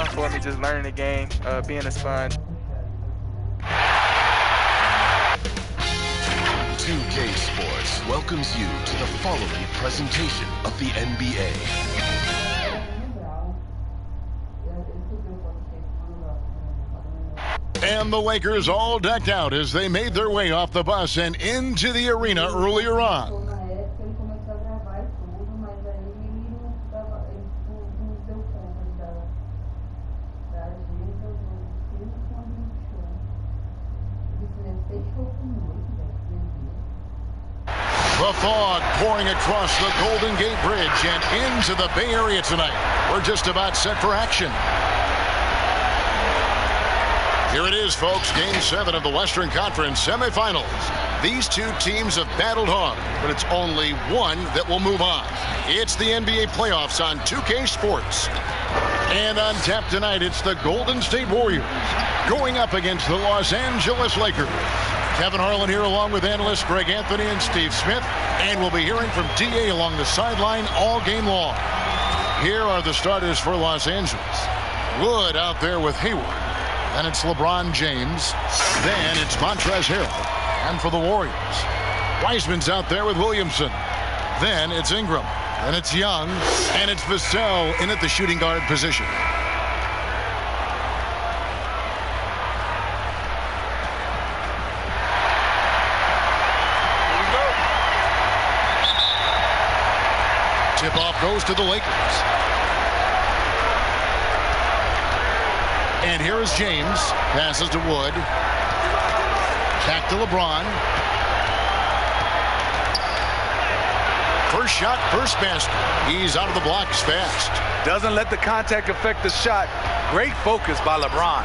fun for me, just learning the game, being a sponge. 2K Sports welcomes you to the following presentation of the NBA. And the Lakers all decked out as they made their way off the bus and into the arena earlier on. The fog pouring across the Golden Gate Bridge and into the Bay Area tonight. We're just about set for action. Here it is, folks, Game 7 of the Western Conference semifinals. These two teams have battled hard, but it's only one that will move on. It's the NBA playoffs on 2K Sports. And on tap tonight, it's the Golden State Warriors going up against the Los Angeles Lakers. Kevin Harlan here along with analysts Greg Anthony and Steve Smith. And we'll be hearing from D.A. along the sideline all game long. Here are the starters for Los Angeles. Wood out there with Hayward. Then it's LeBron James. Then it's Montrezl Harrell. And for the Warriors, Wiseman's out there with Williamson. Then it's Ingram. Then it's Young. And it's Vassell in at the shooting guard position. Tip-off goes to the Lakers. And here is James. Passes to Wood. Back to LeBron. First shot, first basket. He's out of the blocks fast. Doesn't let the contact affect the shot. Great focus by LeBron.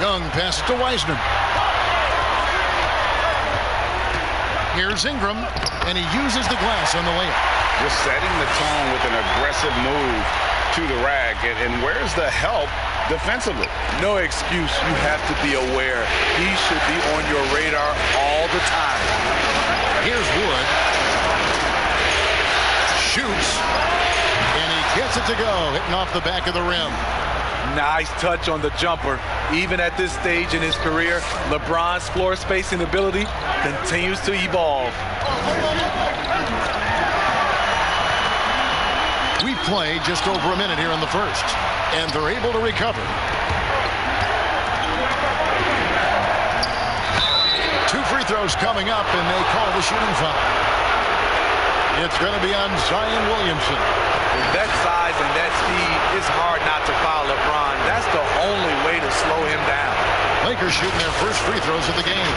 Young passes to Wiseman. Here's Ingram, and he uses the glass on the layup. Just setting the tone with an aggressive move to the rack. And where's the help defensively? No excuse. You have to be aware. He should be on your radar all the time. Here's Wood. Shoots. And he gets it to go, hitting off the back of the rim. Nice touch on the jumper. Even at this stage in his career, LeBron's floor spacing ability continues to evolve. We play just over a minute here in the first, and they're able to recover. Two free throws coming up, and they call the shooting foul. It's going to be on Zion Williamson. With that size and that speed, it's hard not to foul LeBron. That's the only way to slow him down. Lakers shooting their first free throws of the game.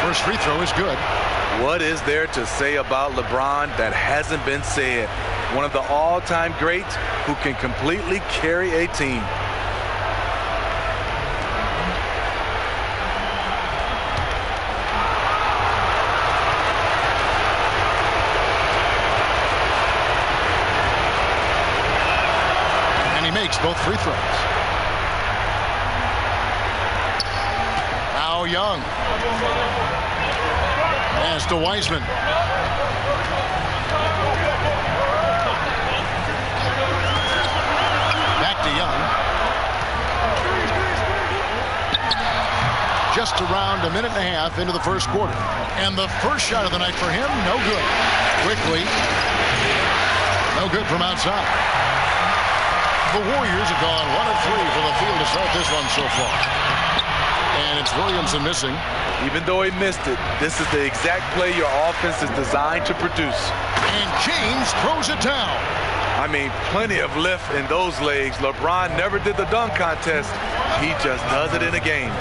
First free throw is good. What is there to say about LeBron that hasn't been said? One of the all-time greats who can completely carry a team. And he makes both free throws. Now Young. Pass to Wiseman. Back to Young. Just around a minute and a half into the first quarter. And the first shot of the night for him, no good. Quickly. No good from outside. The Warriors have gone 1 of 3 from the field to start this one so far. And it's Williamson missing. Even though he missed it, this is the exact play your offense is designed to produce. And James throws it down. I mean, plenty of lift in those legs. LeBron never did the dunk contest. He just does it in a game.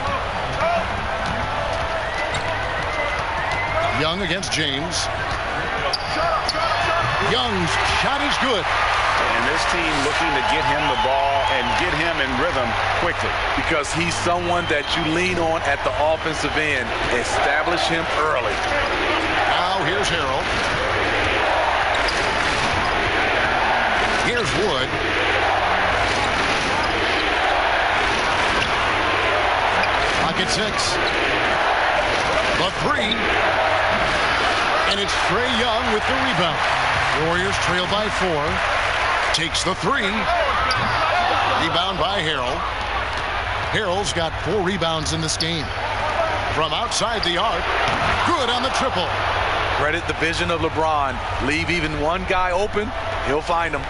Young against James. Young's shot is good. And this team looking to get him the ball and get him in rhythm quickly. Because he's someone that you lean on at the offensive end. Establish him early. Now here's Harrell. Here's Wood. Pocket 6. The 3. And it's Trae Young with the rebound. Warriors trail by 4. Takes the 3. Rebound by Harrell. Harrell's got 4 rebounds in this game. From outside the arc. Good on the triple. Credit the vision of LeBron. Leave even one guy open, he'll find him.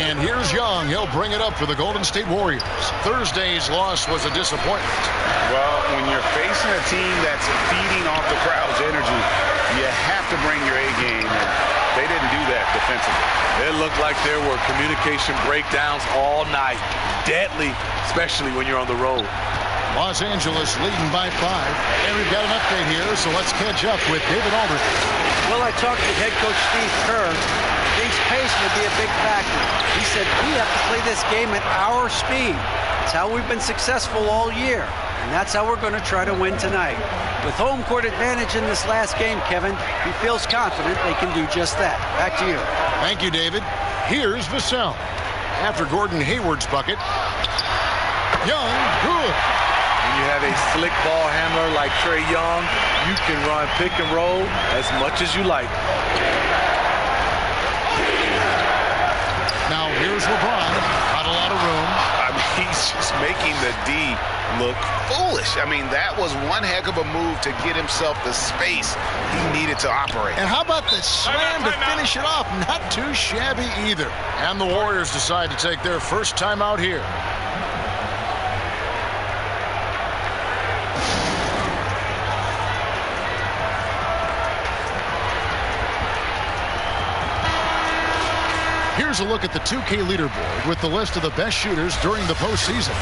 And here's Young. He'll bring it up for the Golden State Warriors. Thursday's loss was a disappointment. Well, when you're facing a team that's feeding off the crowd's energy, you have to bring your A game. And they didn't do that defensively. It looked like there were communication breakdowns all night. Deadly, especially when you're on the road. Los Angeles leading by 5. And we've got an update here, so let's catch up with David Aldridge. Well, I talked to head coach Steve Kerr. Thinks pace will be a big factor. He said we have to play this game at our speed. It's how we've been successful all year, and that's how we're going to try to win tonight. With home court advantage in this last game, Kevin, he feels confident they can do just that. Back to you. Thank you, David. Here's Vassell. After Gordon Hayward's bucket, Young, good. When you have a slick ball handler like Trae Young, you can run pick and roll as much as you like. Now here's LeBron. Not a lot of room. I mean, he's just making the D look foolish. I mean, that was one heck of a move to get himself the space he needed to operate. And how about the slam to finish it off? Not too shabby either. And the Warriors decide to take their first time out here. Here's a look at the 2K leaderboard with the list of the best shooters during the postseason.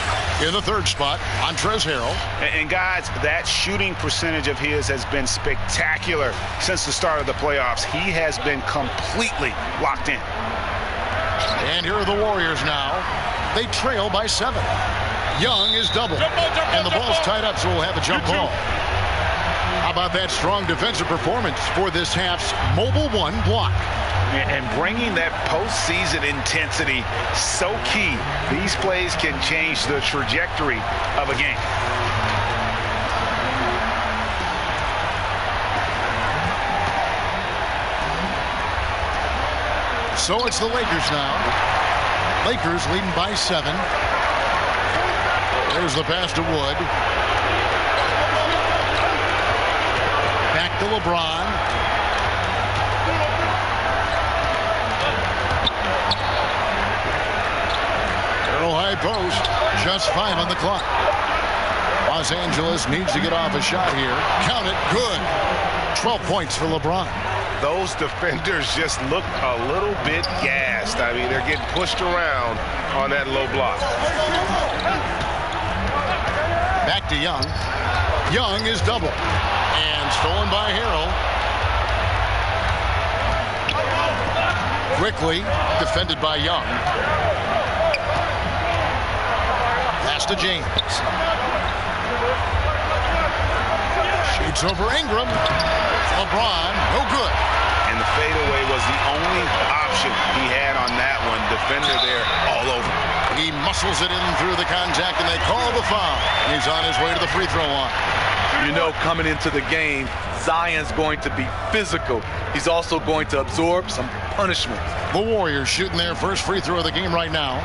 In the 3rd spot, Montrezl Harrell. And guys, that shooting percentage of his has been spectacular since the start of the playoffs. He has been completely locked in. And here are the Warriors now. They trail by 7. Young is double. And the ball's tied up, so we'll have a jump ball. How about that strong defensive performance for this half's mobile 1 block? And bringing that postseason intensity, so key. These plays can change the trajectory of a game. So it's the Lakers now. Lakers leading by 7. There's the pass to Wood. Back to LeBron. High post, just 5 on the clock. Los Angeles needs to get off a shot here. Count it, good. 12 points for LeBron. Those defenders just look a little bit gassed. I mean, they're getting pushed around on that low block. Back to Young. Young is double. And stolen by Harrell. Quickly defended by Young. Pass to James. Shoots over Ingram. LeBron, no good. And the fadeaway was the only option he had on that one. Defender there all over. He muscles it in through the contact, and they call the foul. He's on his way to the free throw line. You know, coming into the game, Zion's going to be physical. He's also going to absorb some punishment. The Warriors shooting their first free throw of the game right now.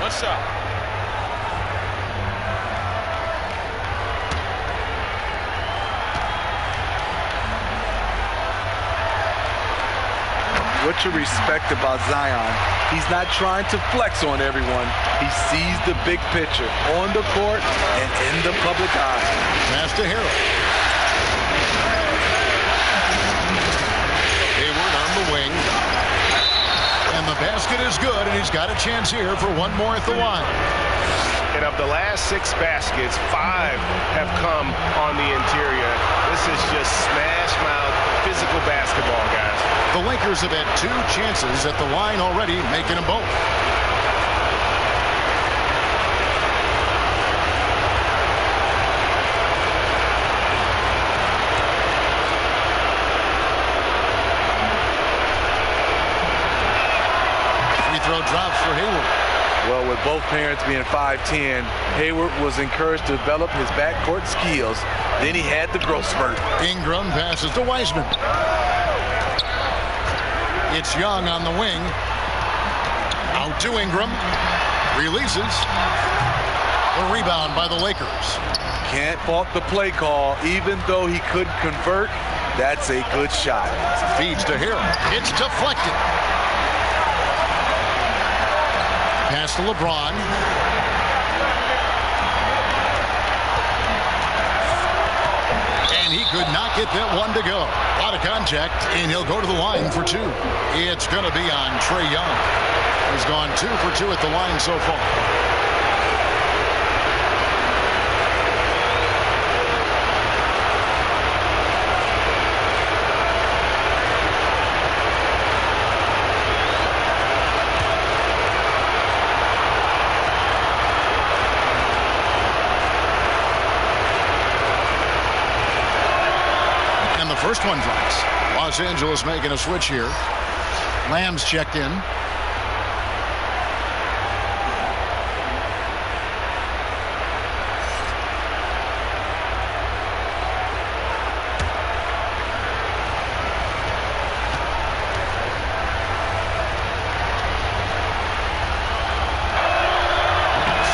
What's up? What you respect about Zion, he's not trying to flex on everyone. He sees the big picture on the court and in the public eye. Pass to Harrell. Hayward on the wing. And the basket is good, and he's got a chance here for one more at the line. And of the last 6 baskets, 5 have come on the interior. This is just smash mouth physical basketball, guys. The Lakers have had 2 chances at the line already, making them both. Throw drops for Hayward. Well, with both parents being 5'10", Hayward was encouraged to develop his backcourt skills. Then he had the growth spurt. Ingram passes to Wiseman. It's Young on the wing. Out to Ingram. Releases. The rebound by the Lakers. Can't fault the play call. Even though he couldn't convert, that's a good shot. Feeds to Hill. It's deflected. Pass to LeBron. And he could not get that one to go. A lot of contact, and he'll go to the line for 2. It's going to be on Trae Young. He's gone 2 for 2 at the line so far. First one drops. Los Angeles making a switch here. Lamb's checked in.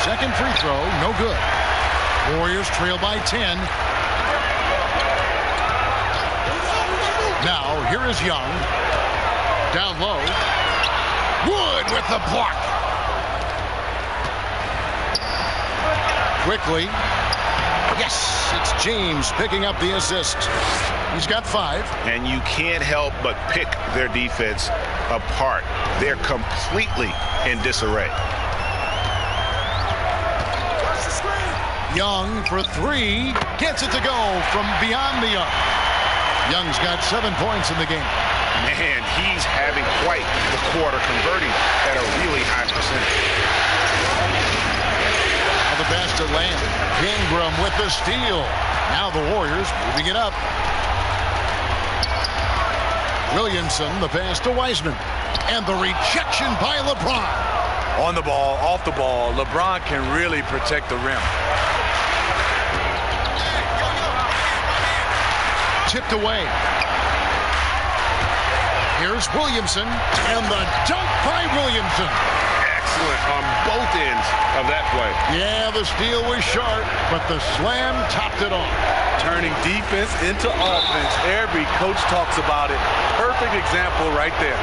Second free throw, no good. Warriors trail by 10. Now, here is Young. Down low. Wood with the block. Quickly. Yes, it's James picking up the assist. He's got 5. And you can't help but pick their defense apart. They're completely in disarray. Young for 3. Gets it to go from beyond the arc. Young's got 7 points in the game. Man, he's having quite the quarter, converting at a really high percentage. Now the pass to Lamb. Ingram with the steal. Now the Warriors moving it up. Williamson, the pass to Wiseman. And the rejection by LeBron. On the ball, off the ball, LeBron can really protect the rim. Tipped away. Here's Williamson, and the dunk by Williamson. Excellent on both ends of that play. Yeah, the steal was sharp, but the slam topped it off. Turning defense into offense. Every coach talks about it. Perfect example right there.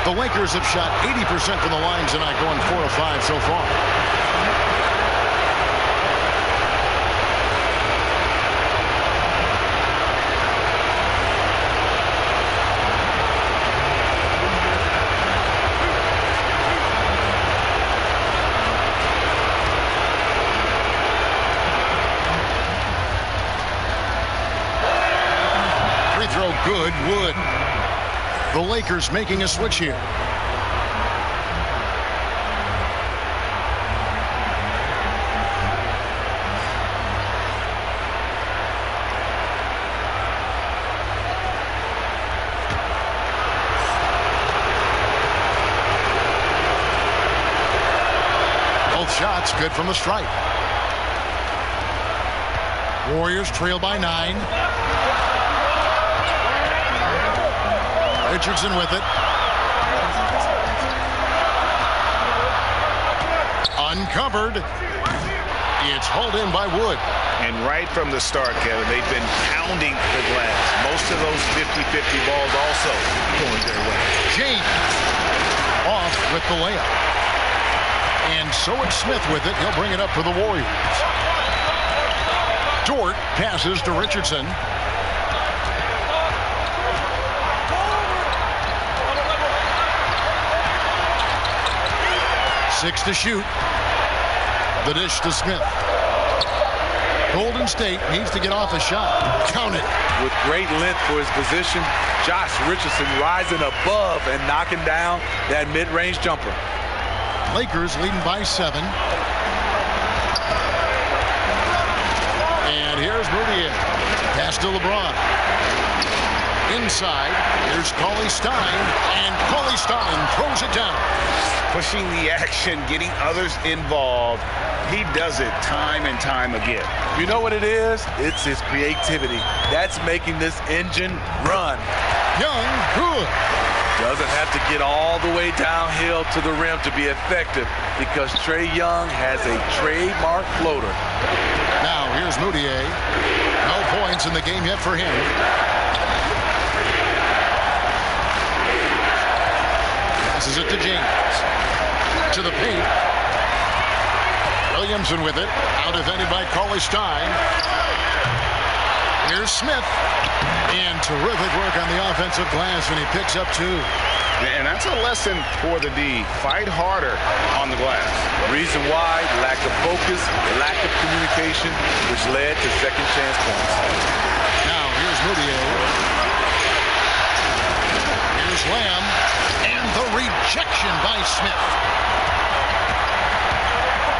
The Lakers have shot 80% from the line tonight, going 4 of 5 so far. Free throw good, Wood. The Lakers making a switch here. Both shots good from the stripe. Warriors trail by 9. Richardson with it. Uncovered. It's hauled in by Wood. And right from the start, Kevin, they've been pounding the glass. Most of those 50-50 balls also going their way. James off with the layup. And so it's Smith with it. He'll bring it up for the Warriors. Dort passes to Richardson. 6 to shoot. The dish to Smith. Golden State needs to get off a shot. Count it. With great length for his position, Josh Richardson rising above and knocking down that mid-range jumper. Lakers leading by 7. And here's Moutier. Pass to LeBron. Inside, here's Cauley Stein, and Cauley Stein throws it down. Pushing the action, getting others involved. He does it time and time again. You know what it is? It's his creativity. That's making this engine run. Young, good. Doesn't have to get all the way downhill to the rim to be effective because Trae Young has a trademark floater. Now here's Moutier. No points in the game yet for him. Passes it to James. To the paint. Williamson with it. Out defended by Cauley Stein. Here's Smith. And terrific work on the offensive glass when he picks up 2. And that's a lesson for the D. Fight harder on the glass. Reason why, lack of focus, lack of communication, which led to second chance points. Now here's Moutier. Here's Lamb. And the rejection by Smith.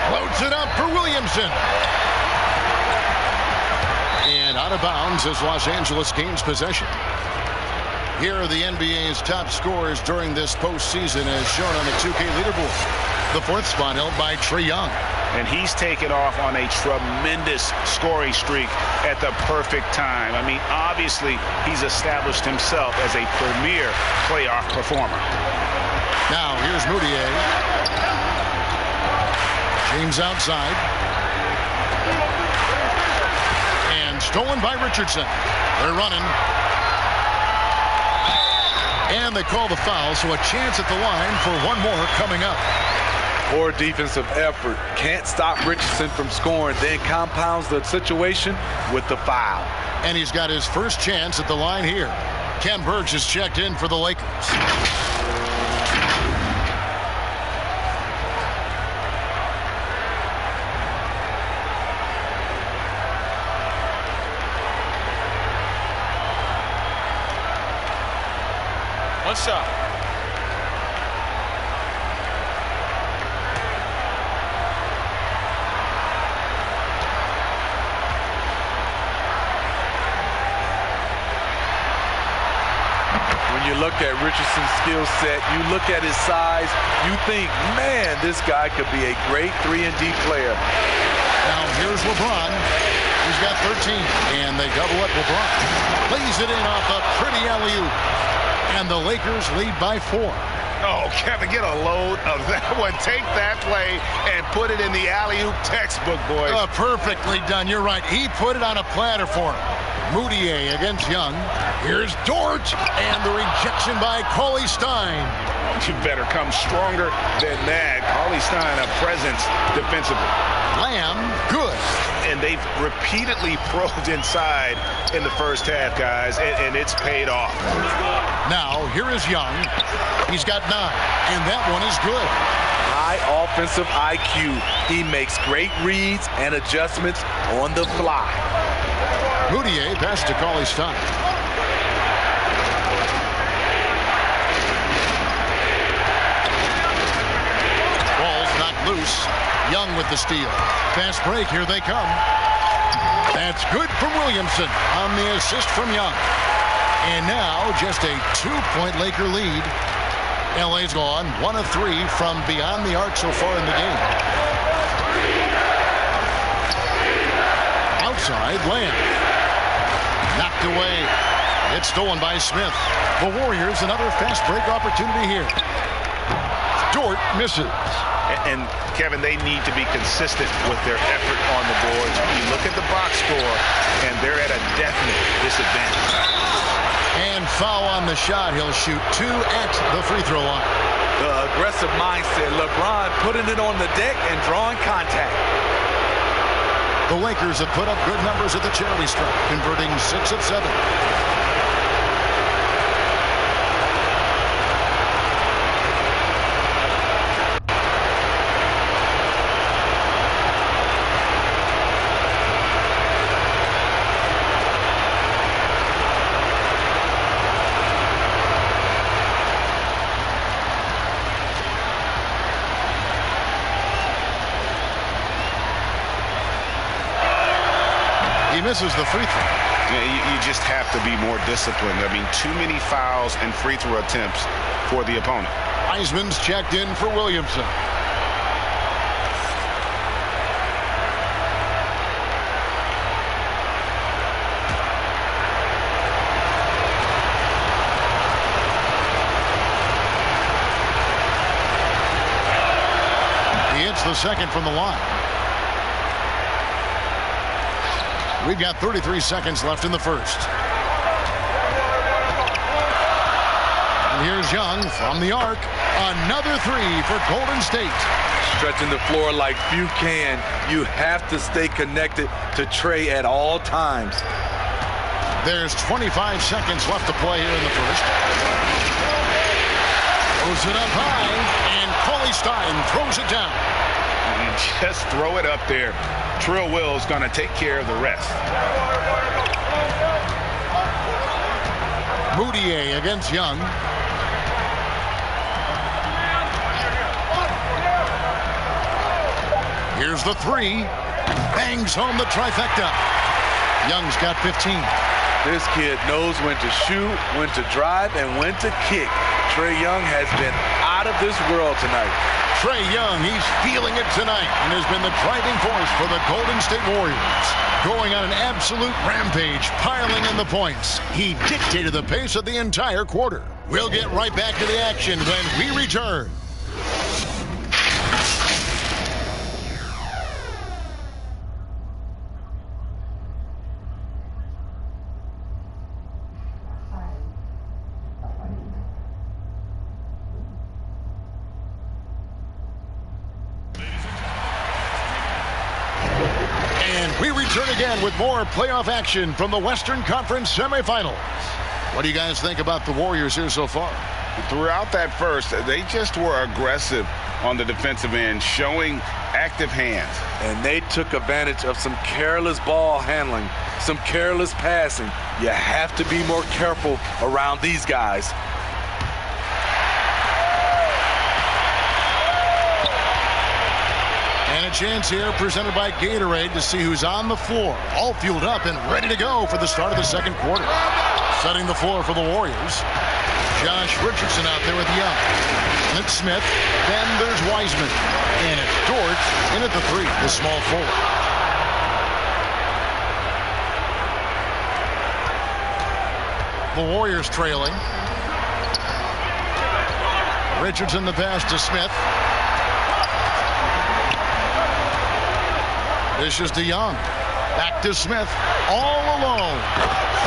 Loads it up for Williamson. And out of bounds as Los Angeles gains possession. Here are the NBA's top scorers during this postseason as shown on the 2K leaderboard. The 4th spot held by Trae Young. And he's taken off on a tremendous scoring streak at the perfect time. I mean, obviously, he's established himself as a premier playoff performer. Now, here's Moutier. James outside. And stolen by Richardson. They're running. And they call the foul, so a chance at the line for one more coming up. Poor defensive effort. Can't stop Richardson from scoring. Then compounds the situation with the foul. And he's got his first chance at the line here. Ken Burge is checked in for the Lakers. One shot. When you look at Richardson's skill set, you look at his size, you think, man, this guy could be a great 3-and-D player. Now here's LeBron. He's got 13, and they double up LeBron. Lays it in off a pretty alley-oop. And the Lakers lead by 4. Oh, Kevin, get a load of that one. Take that play and put it in the alley-oop textbook, boys. Perfectly done. You're right. He put it on a platter for him. Moutier against Young. Here's Dort. And the rejection by Cauley Stein. You better come stronger than that. Cauley Stein, a presence defensively. Lamb, good. And they've repeatedly probed inside in the first half, guys, and it's paid off. Now, here is Young. He's got 9, and that one is good. High offensive IQ. He makes great reads and adjustments on the fly. Moutier passes to Cauley Stein. Ball's knocked loose. Young with the steal. Fast break, here they come. That's good from Williamson on the assist from Young. And now just a 2-point Laker lead. LA's gone 1 of 3 from beyond the arc so far in the game. Outside, Lamb. Knocked away. It's stolen by Smith. The Warriors, another fast break opportunity here. Dort misses. And Kevin, they need to be consistent with their effort on the boards. You look at the box score, and they're at a definite disadvantage. And foul on the shot. He'll shoot 2 at the free throw line. The aggressive mindset. LeBron putting it on the deck and drawing contact. The Lakers have put up good numbers at the charity stripe, converting 6 of 7. He misses the free throw. You just have to be more disciplined. I mean, too many fouls and free throw attempts for the opponent. Wiseman's checked in for Williamson. He hits the second from the line. We've got 33 seconds left in the first. And here's Young from the arc. Another three for Golden State. Stretching the floor like few can. You have to stay connected to Trey at all times. There's 25 seconds left to play here in the first. Throws it up high, and Cauley Stein throws it down. You just throw it up there. Trill Will's going to take care of the rest. Moutier against Young. Here's the three. Bangs home the trifecta. Young's got 15. This kid knows when to shoot, when to drive, and when to kick. Trae Young has been out of this world tonight. Trae Young, he's feeling it tonight and has been the driving force for the Golden State Warriors. Going on an absolute rampage, piling in the points. He dictated the pace of the entire quarter. We'll get right back to the action when we return. We return again with more playoff action from the Western Conference Semifinals. What do you guys think about the Warriors here so far? Throughout that first, they just were aggressive on the defensive end, showing active hands. And they took advantage of some careless ball handling, some careless passing. You have to be more careful around these guys. And a chance here presented by Gatorade to see who's on the floor. All fueled up and ready to go for the start of the second quarter. Setting the floor for the Warriors. Josh Richardson out there with Young. And it's Smith. Then there's Wiseman. And it's Dort in at the three, the small forward. The Warriors trailing. Richardson the pass to Smith. This is to Young. Back to Smith. All alone.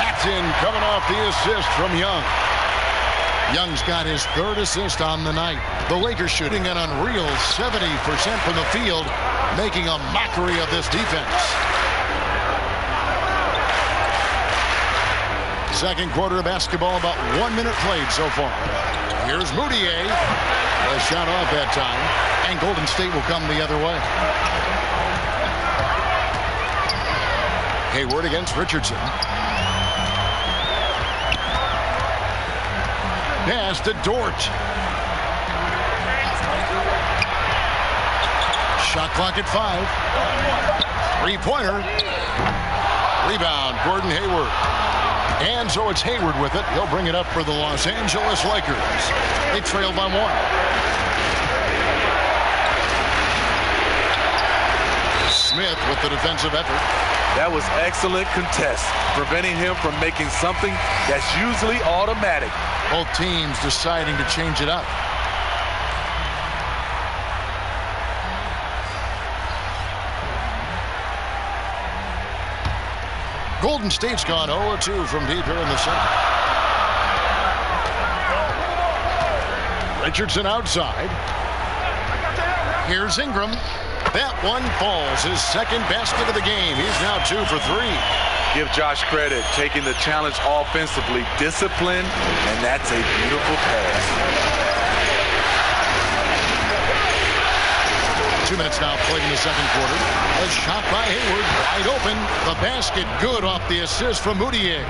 That's in, coming off the assist from Young. Young's got his third assist on the night. The Lakers shooting an unreal 70% from the field, making a mockery of this defense. Second quarter of basketball, about 1 minute played so far. Here's Moutier. A shot off that time. And Golden State will come the other way. Hayward against Richardson. Pass to Dort. Shot clock at 5. Three-pointer. Rebound, Gordon Hayward. And so it's Hayward with it. He'll bring it up for the Los Angeles Lakers. They trail by 1. Smith with the defensive effort. That was excellent contest, preventing him from making something that's usually automatic. Both teams deciding to change it up. Golden State's gone 0-2 from deep here in the second. Richardson outside. Here's Ingram. That one falls, his second basket of the game. He's now 2 for 3. Give Josh credit, taking the challenge offensively, disciplined, and that's a beautiful pass. 2 minutes now played in the second quarter. A shot by Hayward, wide open. The basket good off the assist from Moutier.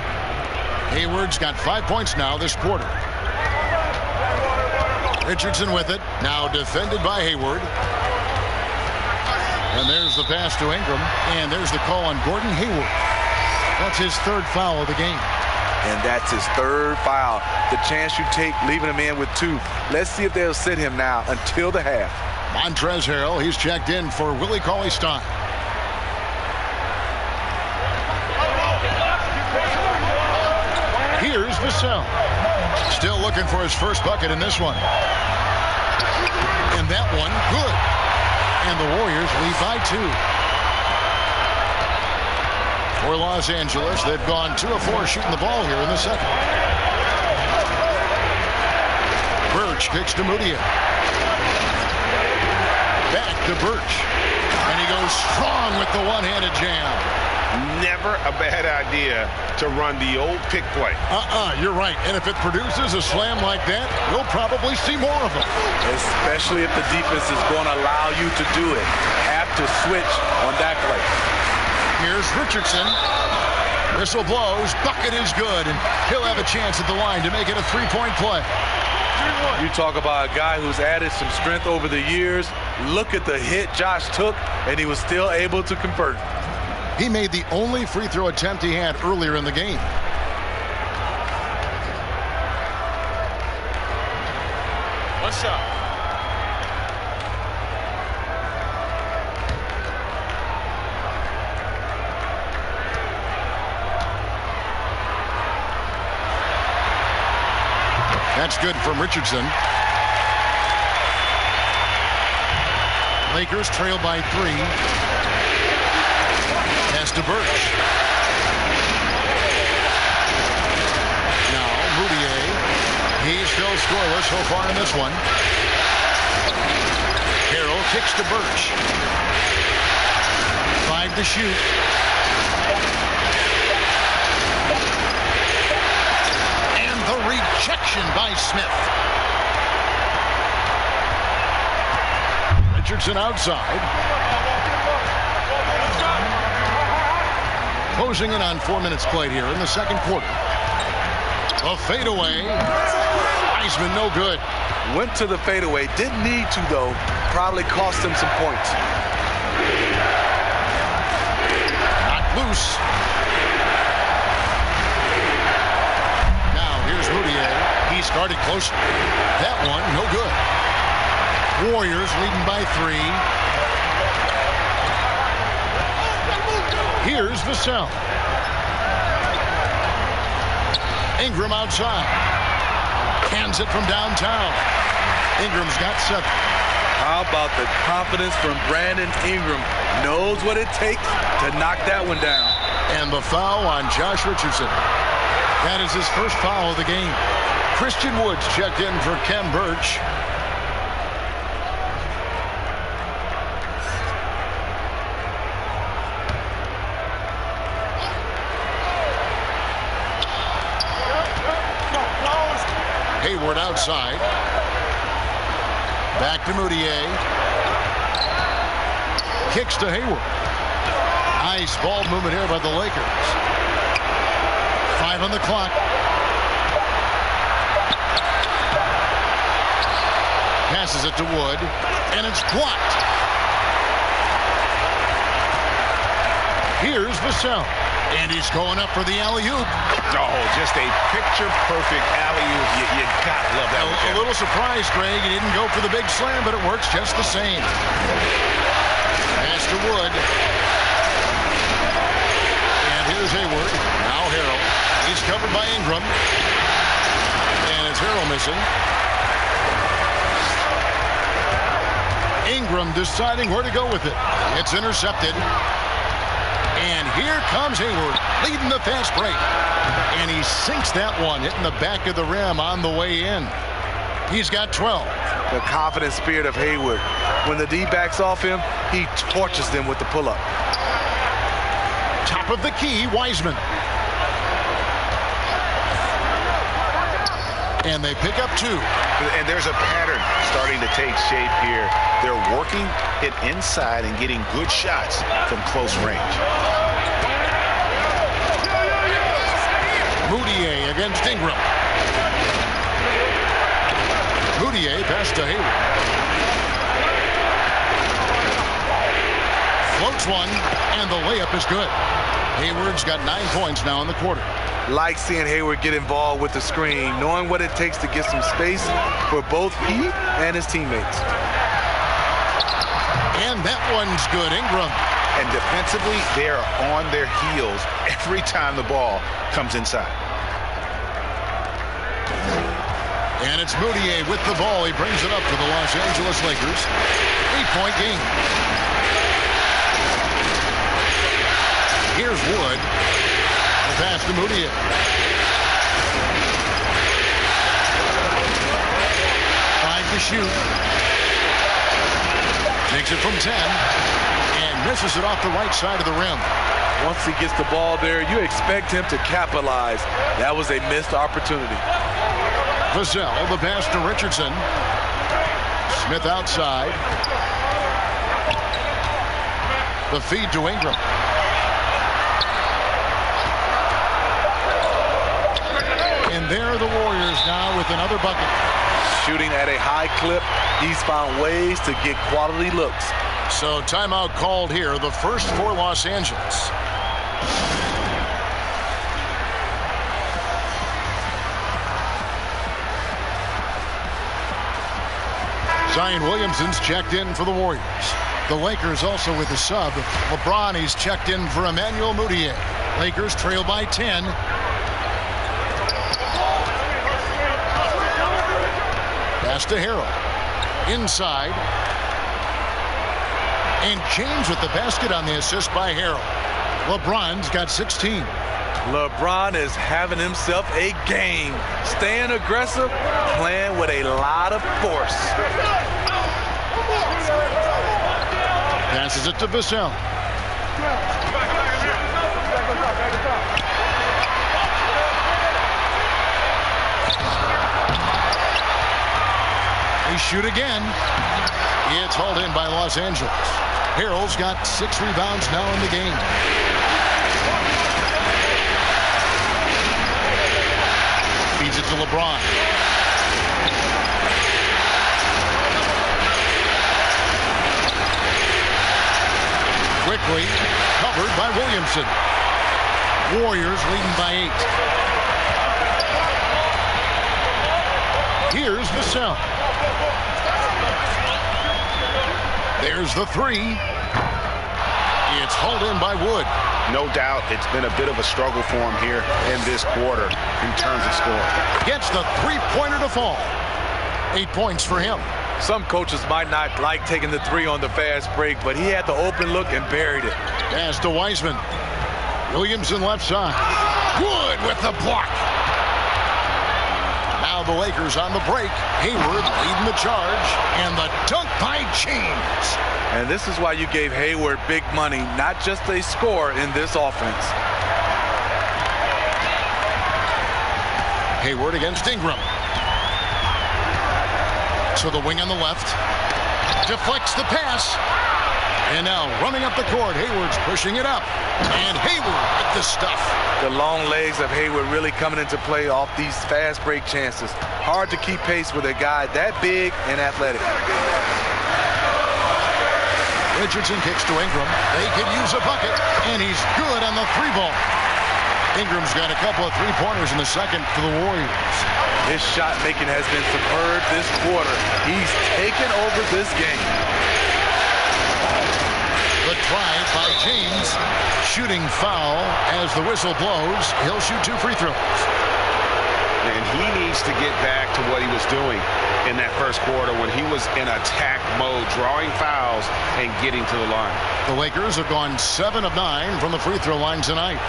Hayward's got 5 points now this quarter. Richardson with it, now defended by Hayward. And there's the pass to Ingram, and there's the call on Gordon Hayward. That's his third foul of the game. And that's his third foul. The chance you take leaving him in with 2. Let's see if they'll sit him now until the half. Montrezl Harrell, he's checked in for Willie Cauley-Stein. Here's Vassell. Still looking for his first bucket in this one. And that one, good. And the Warriors lead by 2. For Los Angeles, they've gone 2 of 4 shooting the ball here in the second. Birch kicks to Moutier. Back to Birch. And he goes strong with the one-handed jam. Never a bad idea to run the old pick play. You're right. And if it produces a slam like that, we'll probably see more of them. Especially if the defense is going to allow you to do it. Have to switch on that play. Here's Richardson. Whistle blows. Bucket is good. And he'll have a chance at the line to make it a 3-point play. You talk about a guy who's added some strength over the years. Look at the hit Josh took, and he was still able to convert. He made the only free throw attempt he had earlier in the game. One shot. That's good from Richardson. Lakers trail by 3. Pass to Birch. Now Moutier. He's still scoreless so far in this one. Harrell kicks to Birch. 5 to shoot. And the rejection by Smith. Richardson outside. Closing in on 4 minutes played here in the second quarter. A fadeaway. Wiseman no good. Went to the fadeaway. Didn't need to, though. Probably cost him some points. Knocked loose. Now here's Moutier. He started close. That one no good. Warriors leading by 3. Here's Vassell. Ingram outside. Hands it from downtown. Ingram's got 7. How about the confidence from Brandon Ingram? Knows what it takes to knock that one down. And the foul on Josh Richardson. That is his first foul of the game. Christian Woods checked in for Kem Birch. Hayward outside. Back to Moutier. Kicks to Hayward. Nice ball movement here by the Lakers. 5 on the clock. Passes it to Wood, and it's blocked. Here's Vassell. And he's going up for the alley-oop. Oh, just a picture-perfect alley-oop. You gotta love that. A little surprised, Greg. He didn't go for the big slam, but it works just the same. Pass to Wood. And here's Hayward. Now Harrell. He's covered by Ingram. And it's Harrell missing. Ingram deciding where to go with it. It's intercepted. And here comes Hayward, leading the fast break. And he sinks that one, hitting the back of the rim on the way in. He's got 12. The confident spirit of Hayward. When the D backs off him, he torches them with the pull-up. Top of the key, Wiseman. And they pick up 2. And there's a pattern starting to take shape here. They're working it inside and getting good shots from close range. Moutier against Ingram. Moutier pass to Hayward. Floats one, and the layup is good. Hayward's got 9 points now in the quarter. Like seeing Hayward get involved with the screen, knowing what it takes to get some space for both he and his teammates. And that one's good. Ingram. And defensively, they are on their heels every time the ball comes inside. And it's Moutier with the ball. He brings it up for the Los Angeles Lakers. 8-point game. Here's Wood. The pass to Moutier. Five to shoot. Takes it from 10. And misses it off the right side of the rim. Once he gets the ball there, you expect him to capitalize. That was a missed opportunity. Vassell, the pass to Richardson. Smith outside. The feed to Ingram. And there are the Warriors now with another bucket. Shooting at a high clip, he's found ways to get quality looks. So timeout called here, the first for Los Angeles. Zion Williamson's checked in for the Warriors. The Lakers also with a sub. LeBron, he's checked in for Emmanuel Moutier. Lakers trail by 10. Pass to Harrell. Inside. And James with the basket on the assist by Harrell. LeBron's got 16. LeBron is having himself a game. Staying aggressive, playing with a lot of force. Passes it to Vassell. They shoot again. It's hauled in by Los Angeles. Harrell's got 6 rebounds now in the game. Feeds it to LeBron. Quickly covered by Williamson. Warriors leading by 8. Here's Vassell. There's the 3. It's hauled in by Wood. No doubt it's been a bit of a struggle for him here in this quarter in terms of scoring. Gets the 3-pointer to fall. 8 points for him. Some coaches might not like taking the 3 on the fast break, but he had the open look and buried it. Pass to Wiseman. Williamson left side. Wood with the block. Now the Lakers on the break. Hayward leading the charge. And the dunk by James. And this is why you gave Hayward big money, not just a score in this offense. Hayward against Ingram. To the wing on the left. Deflects the pass. And now running up the court, Hayward's pushing it up. And Hayward with the stuff. The long legs of Hayward really coming into play off these fast break chances. Hard to keep pace with a guy that big and athletic. Richardson kicks to Ingram. They could use a bucket. And he's good on the 3-ball. Ingram's got a couple of 3-pointers in the second for the Warriors. His shot making has been superb this quarter. He's taken over this game. The drive by James. Shooting foul as the whistle blows. He'll shoot 2 free throws. And he needs to get back to what he was doing in that first quarter when he was in attack mode, drawing fouls and getting to the line. The Lakers have gone 7 of 9 from the free throw line tonight.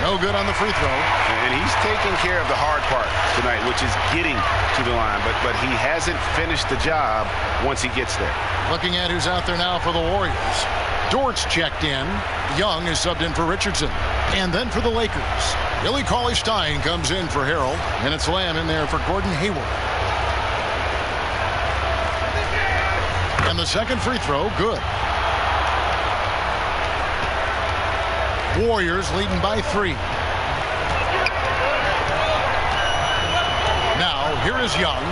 No good on the free throw. And he's taking care of the hard part tonight, which is getting to the line. But he hasn't finished the job once he gets there. Looking at who's out there now for the Warriors. Dort's checked in. Young is subbed in for Richardson. And then for the Lakers, Billy Cauley-Stein comes in for Harrell. And it's Lamb in there for Gordon Hayward. And the second free throw, good. Warriors leading by 3. Now, here is Young.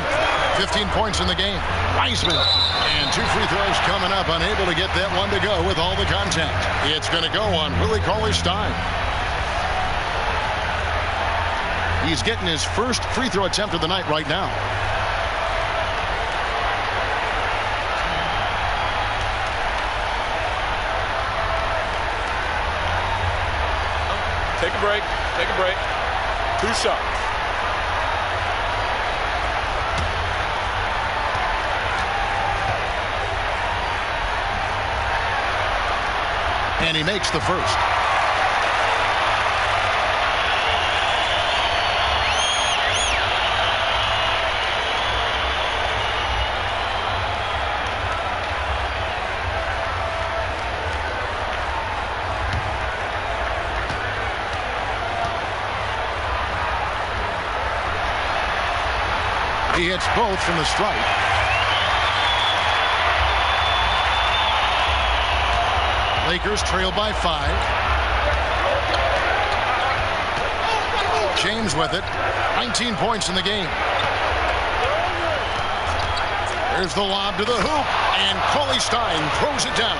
15 points in the game. Wiseman. And 2 free throws coming up. Unable to get that one to go with all the contact. It's going to go on Willie Cauley-Stein. He's getting his first free throw attempt of the night right now. Take a break. Take a break. 2 shots. And he makes the first. He hits both from the stripe. Lakers trail by 5. James with it. 19 points in the game. There's the lob to the hoop, and Cauley-Stein throws it down.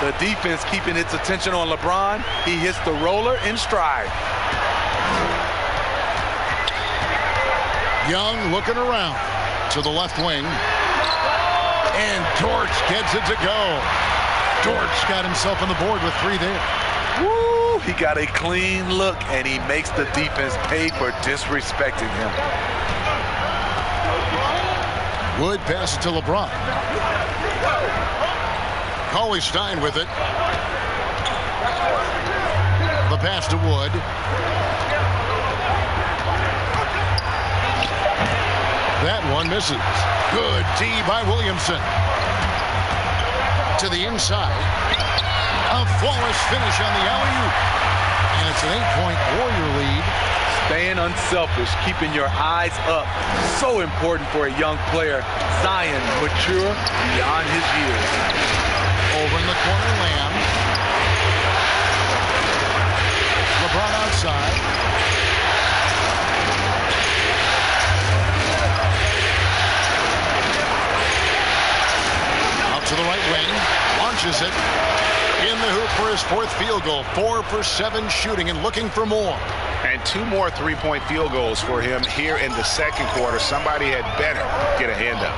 The defense keeping its attention on LeBron. He hits the roller in stride. Young looking around to the left wing. And Torch gets it to go. Torch got himself on the board with 3 there. Woo! He got a clean look, and he makes the defense pay for disrespecting him. Wood passes to LeBron. Cauley-Stein with it. The pass to Wood. That one misses. Good D by Williamson. To the inside. A flawless finish on the alley-oop. And it's an 8-point Warrior lead. Staying unselfish, keeping your eyes up. So important for a young player. Zion, mature beyond his years. Over in the corner, Lamb. LeBron outside. Out to the right wing. Launches it. In the hoop for his 4th field goal. 4 for 7 shooting and looking for more. And 2 more 3-point field goals for him here in the second quarter. Somebody had better get a hand up.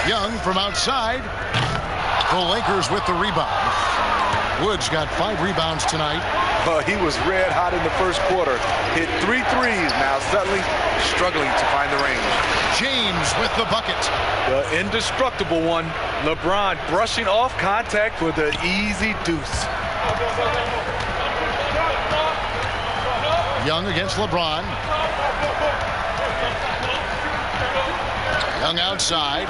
Young from outside. The Lakers with the rebound. Woods got 5 rebounds tonight. He was red hot in the first quarter. Hit 3 threes. Now suddenly struggling to find the range. James with the bucket. The indestructible one. LeBron brushing off contact for the easy deuce. Young against LeBron. Young outside.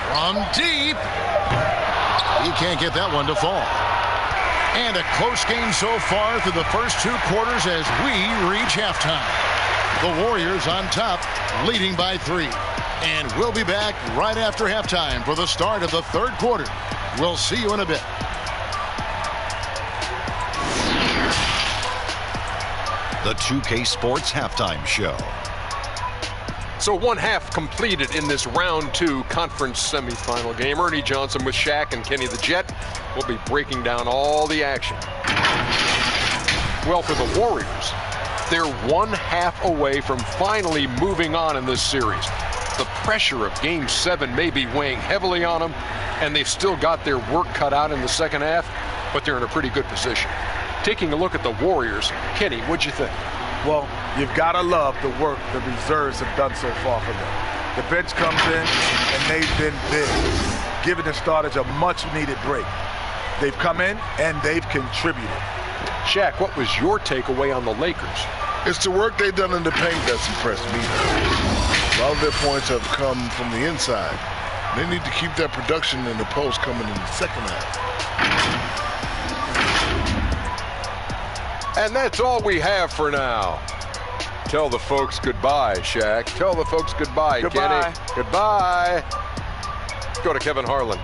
From deep. He can't get that one to fall. And a close game so far through the first 2 quarters as we reach halftime. The Warriors on top, leading by 3. And we'll be back right after halftime for the start of the 3rd quarter. We'll see you in a bit. The 2K Sports Halftime Show. So 1 half completed in this round 2 conference semifinal game. Ernie Johnson with Shaq and Kenny the Jet will be breaking down all the action. Well, for the Warriors, they're 1 half away from finally moving on in this series. The pressure of Game 7 may be weighing heavily on them, and they've still got their work cut out in the second half, but they're in a pretty good position. Taking a look at the Warriors, Kenny, what'd you think? Well, you've got to love the work the reserves have done so far for them. The bench comes in, and they've been big, giving the starters a much-needed break. They've come in, and they've contributed. Shaq, what was your takeaway on the Lakers? It's the work they've done in the paint that's impressed me. A lot of their points have come from the inside. They need to keep that production in the post coming in the second half. And that's all we have for now. Tell the folks goodbye, Shaq. Tell the folks goodbye, Goodbye. Kenny. Goodbye. Let's go to Kevin Harlan.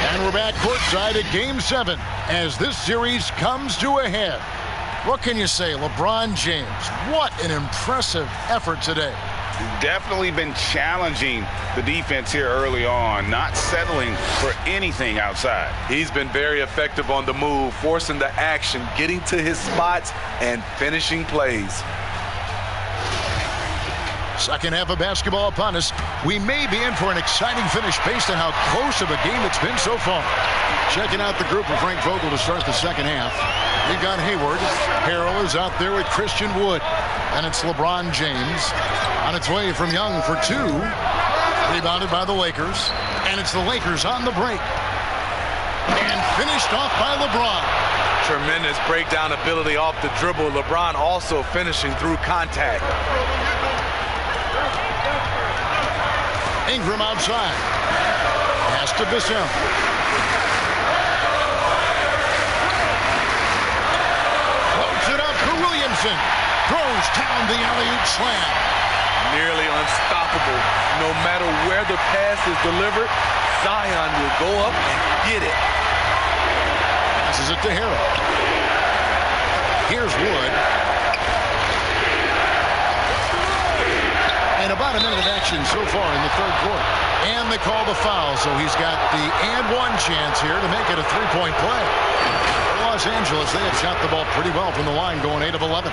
And we're back courtside at Game 7 as this series comes to a head. What can you say, LeBron James? What an impressive effort today. Definitely been challenging the defense here early on, not settling for anything outside. He's been very effective on the move, forcing the action, getting to his spots, and finishing plays. Second half of basketball upon us. We may be in for an exciting finish based on how close of a game it's been so far. Checking out the group of Frank Vogel to start the second half. We've got Hayward. Harrell is out there with Christian Wood. And it's LeBron James on its way from Young for two. Rebounded by the Lakers. And it's the Lakers on the break. And finished off by LeBron. Tremendous breakdown ability off the dribble. LeBron also finishing through contact. Ingram outside. Pass to Bissell. Floats it up to Williamson. Throws down the alley-oop slam. Nearly unstoppable. No matter where the pass is delivered, Zion will go up and get it. Passes it to Harrell. Here's Wood. And about a minute of action so far in the third quarter. And they call the foul, so he's got the and one chance here to make it a three-point play. For Los Angeles, they have shot the ball pretty well from the line, going 8 of 11.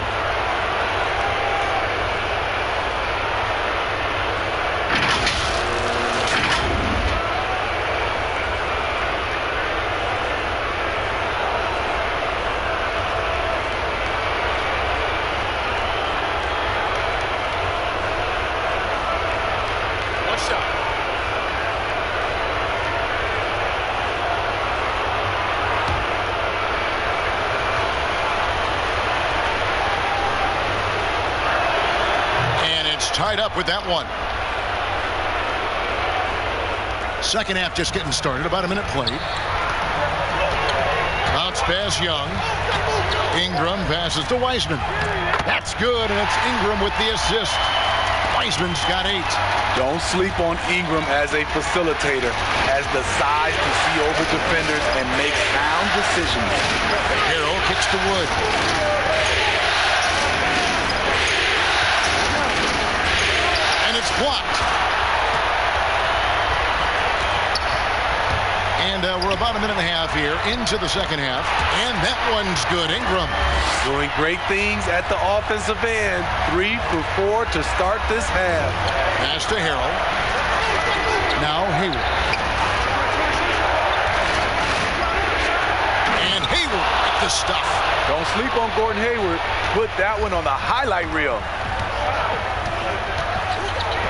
Tied up with that one. Second half just getting started. About a minute played. Bounce pass Young. Ingram passes to Wiseman. That's good, and it's Ingram with the assist. Wiseman's got 8. Don't sleep on Ingram as a facilitator. Has the size to see over defenders and make sound decisions. Harrell kicks to Wood. Blocked. And we're about a minute and a half here into the second half. And that one's good. Ingram. Doing great things at the offensive end. 3 for 4 to start this half. Pass to Harrell. Now Hayward. And Hayward with the stuff. Don't sleep on Gordon Hayward. Put that one on the highlight reel.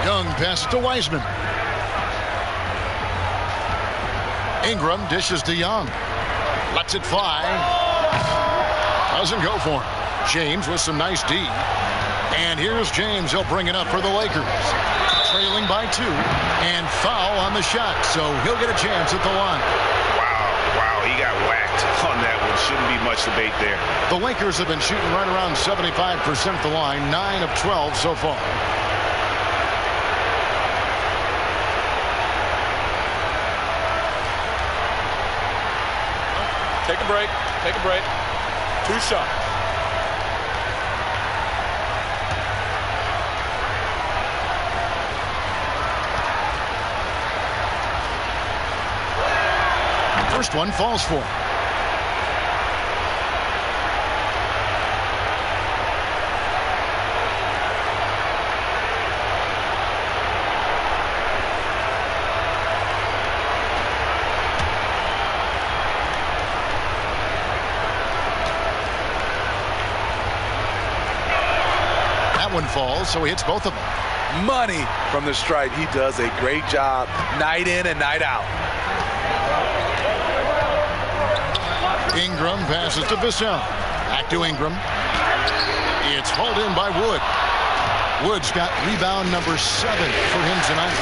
Young passes to Wiseman. Ingram dishes to Young. Lets it fly. Doesn't go for him. James with some nice D. And here's James. He'll bring it up for the Lakers. Trailing by 2. And foul on the shot. So he'll get a chance at the line. Wow, he got whacked on that one. Shouldn't be much debate there. The Lakers have been shooting right around 75% at the line. 9 of 12 so far. Take a break. Take a break. 2 shots. First one falls for. One falls, so he hits both of them. Money from the stripe. He does a great job night in and night out. Ingram passes to Bissell. Back to Ingram. It's hauled in by Wood. Wood's got rebound number 7 for him tonight.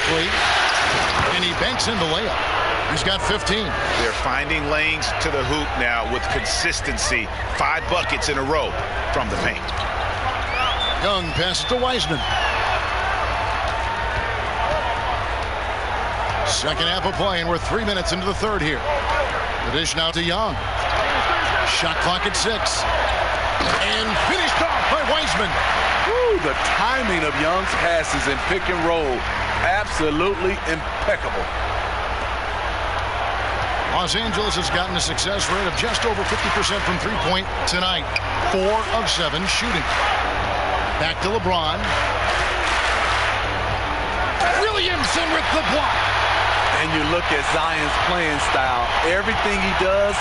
quickly, and he banks in the layup. He's got 15. They're finding lanes to the hoop now with consistency. 5 buckets in a row from the paint. Young passes to Wiseman. Second half of play, and we're 3 minutes into the third here. The dish now to Young. Shot clock at 6. And finished off by Wiseman. Woo, the timing of Young's passes in pick and roll, absolutely impeccable. Los Angeles has gotten a success rate of just over 50% from three-point tonight. 4 of 7 shooting. Back to LeBron. Williamson with the block. And you look at Zion's playing style. Everything he does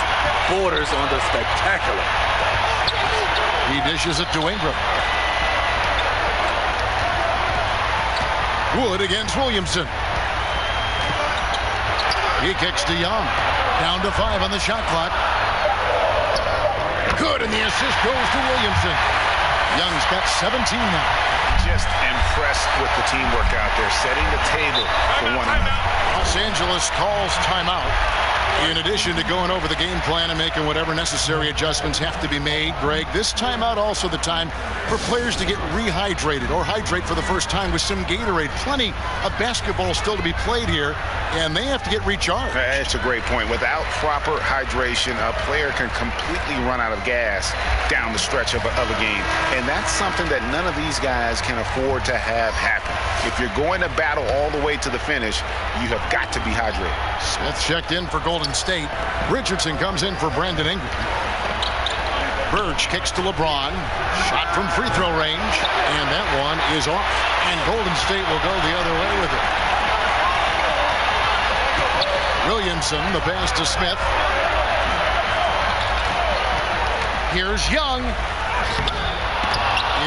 borders on the spectacular. He dishes it to Ingram. Wood against Williamson. He kicks to Young. Down to 5 on the shot clock. Good, and the assist goes to Williamson. Young's got 17 now. Just impressed with the teamwork out there, setting the table for one another. Los Angeles calls timeout. In addition to going over the game plan and making whatever necessary adjustments have to be made, Greg, this timeout also the time for players to get rehydrated or hydrate for the first time with some Gatorade. Plenty of basketball still to be played here, and they have to get recharged. That's a great point. Without proper hydration, a player can completely run out of gas down the stretch of a game, and that's something that none of these guys can afford to have happen. If you're going to battle all the way to the finish, you have got to be hydrated. Smith checked in for Golden State. Richardson comes in for Brandon Ingram. Birch kicks to LeBron. Shot from free throw range, and that one is off. And Golden State will go the other way with it. Williamson, the pass to Smith. Here's Young.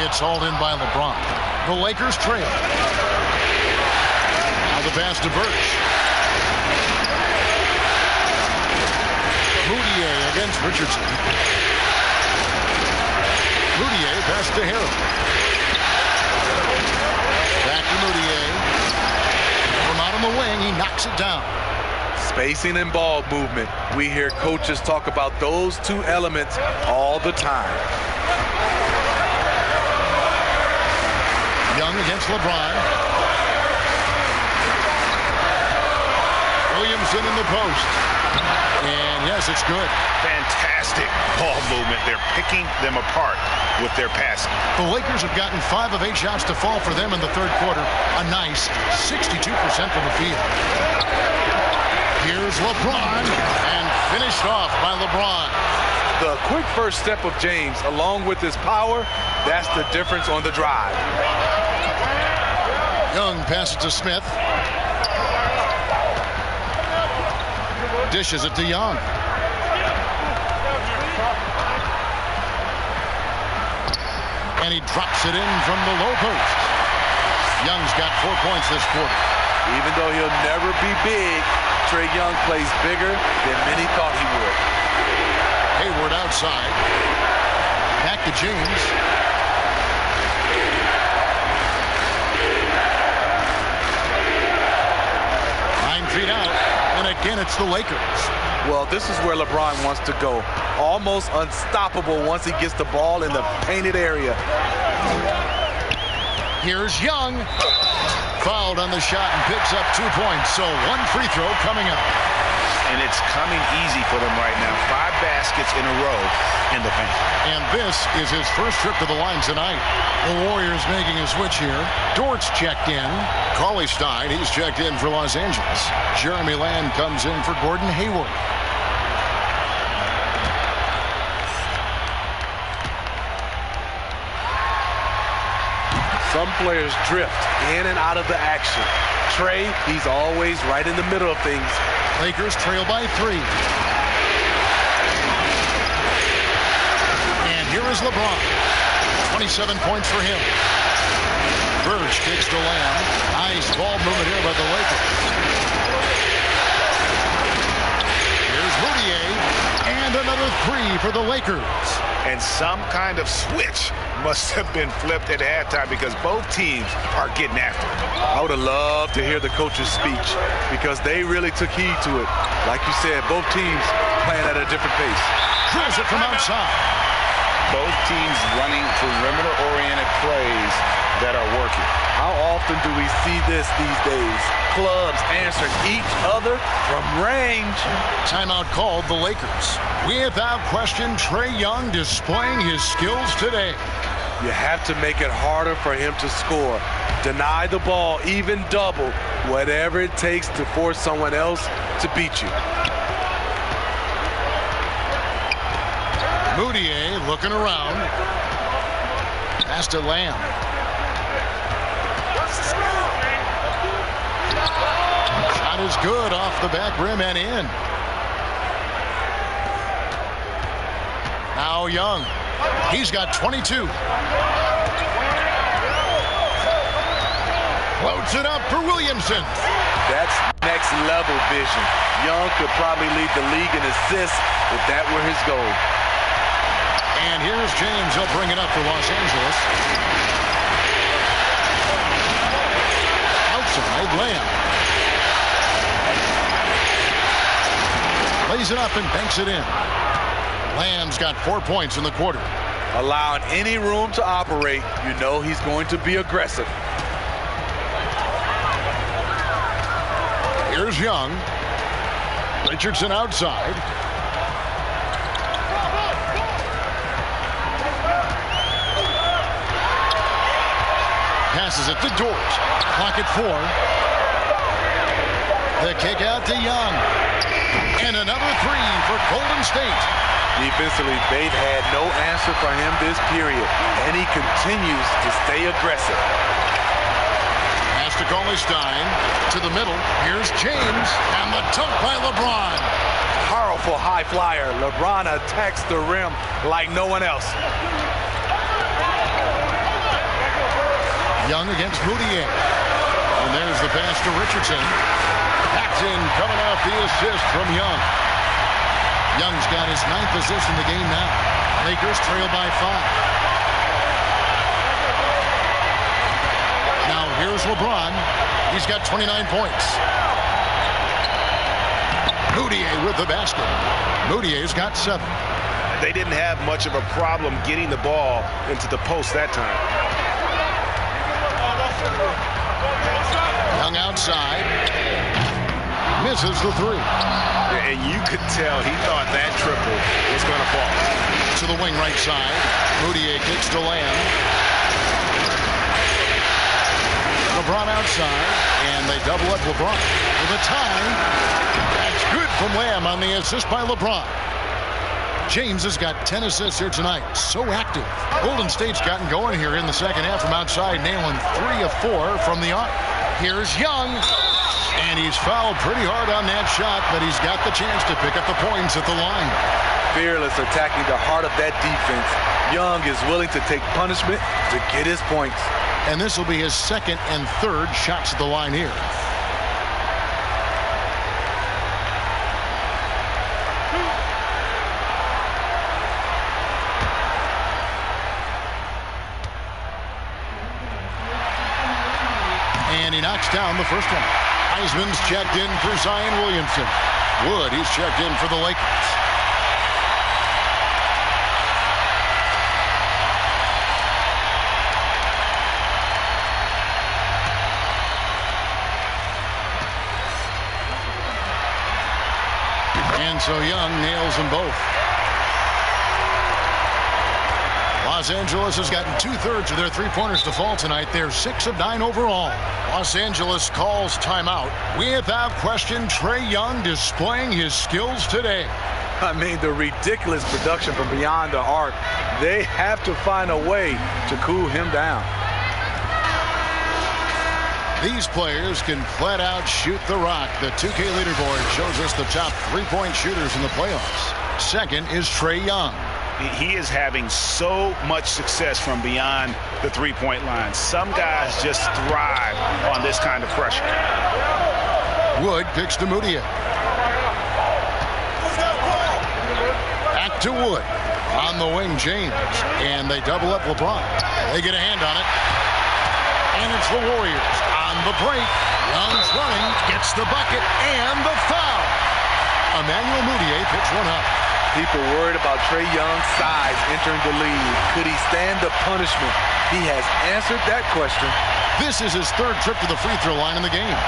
It's hauled in by LeBron. The Lakers trail. Now the pass to Birch. Moutier against Richardson. Moutier pass to Harrell. Back to Moutier. From out on the wing, he knocks it down. Spacing and ball movement. We hear coaches talk about those two elements all the time. Young against LeBron. Williamson in the post. And yes, it's good. Fantastic ball movement. They're picking them apart with their passing. The Lakers have gotten 5 of 8 shots to fall for them in the third quarter. A nice 62% from the field. Here's LeBron, and finished off by LeBron. The quick first step of James, along with his power, that's the difference on the drive. Young passes to Smith. Dishes it to Young. And he drops it in from the low post. Young's got 4 points this quarter. Even though he'll never be big, Trae Young plays bigger than many thought he would. Hayward outside. Back to James. Feet out, and again it's the Lakers. Well, this is where LeBron wants to go. Almost unstoppable once he gets the ball in the painted area. Here's Young. Fouled on the shot and picks up 2 points. So 1 free throw coming up. And it's coming easy for them right now. 5 baskets in a row in the paint. And this is his first trip to the line tonight. The Warriors making a switch here. Dortz checked in. Cauley-Stein, he's checked in for Los Angeles. Jeremy Lamb comes in for Gordon Hayward. Some players drift in and out of the action. Trae, he's always right in the middle of things. Lakers trail by 3. And here is LeBron. 27 points for him. Birch kicks to Lamb. Nice ball movement here by the Lakers. Here's Moutier. And another three for the Lakers. And some kind of switch must have been flipped at halftime because both teams are getting after it. I would have loved to hear the coach's speech because they really took heed to it. Like you said, both teams playing at a different pace. Drills it from outside. Both teams running perimeter-oriented plays that are working. How often do we see this these days? Clubs answering each other from range. Timeout called the Lakers. Without question, Trae Young displaying his skills today. You have to make it harder for him to score. Deny the ball, even double, whatever it takes to force someone else to beat you. Moutier looking around. Pass to Lamb. Shot is good off the back rim and in. Now Young. He's got 22. Floats it up for Williamson. That's next level vision. Young could probably lead the league in assists if that were his goal. And here's James. He'll bring it up for Los Angeles. Outside, Lamb. Lays it up and banks it in. Lamb's got 4 points in the quarter. Allowing any room to operate, you know he's going to be aggressive. Here's Young. Richardson outside. Passes it to Dort. Clock at 4. The kick out to Young. And another three for Golden State. Defensively, they've had no answer for him this period, and he continues to stay aggressive. Pass to Stein to the middle. Here's James, and the dunk by LeBron. Powerful high flyer. LeBron attacks the rim like no one else. Young against Moutier. And there's the pass to Richardson. Paxton coming off the assist from Young. Young's got his 9th assist in the game now. Lakers trail by 5. Now here's LeBron. He's got 29 points. Moutier with the basket. Moutier's got 7. They didn't have much of a problem getting the ball into the post that time. Young outside. Misses the 3. And you could tell he thought that triple was going to fall. To the wing right side. Moutier kicks to Lamb. LeBron outside. And they double up LeBron. For the time. That's good from Lamb on the assist by LeBron. James has got 10 assists here tonight. So active. Golden State's gotten going here in the second half from outside, nailing 3 of 4 from the arc. Here's Young. And he's fouled pretty hard on that shot, but he's got the chance to pick up the points at the line. Fearless attacking the heart of that defense. Young is willing to take punishment to get his points. And this will be his 2nd and 3rd shots at the line here. And he knocks down the first one. Heisman's checked in for Zion Williamson. Wood, he's checked in for the Lakers. And so Young nails them both. Los Angeles has gotten 2/3 of their three-pointers to fall tonight. They're 6 of 9 overall. Los Angeles calls timeout. Without question, Trae Young displaying his skills today. I mean, the ridiculous production from beyond the arc. They have to find a way to cool him down. These players can flat out shoot the rock. The 2K leaderboard shows us the top three-point shooters in the playoffs. Second is Trae Young. He is having so much success from beyond the three-point line. Some guys just thrive on this kind of pressure. Wood picks to Moutier. Back to Wood. On the wing, James. And they double up LeBron. They get a hand on it. And it's the Warriors on the break. Young's running, gets the bucket, and the foul. Emmanuel Mudiay picks one up. People worried about Trae Young's size entering the league. Could he stand the punishment? He has answered that question. This is his third trip to the free throw line in the game.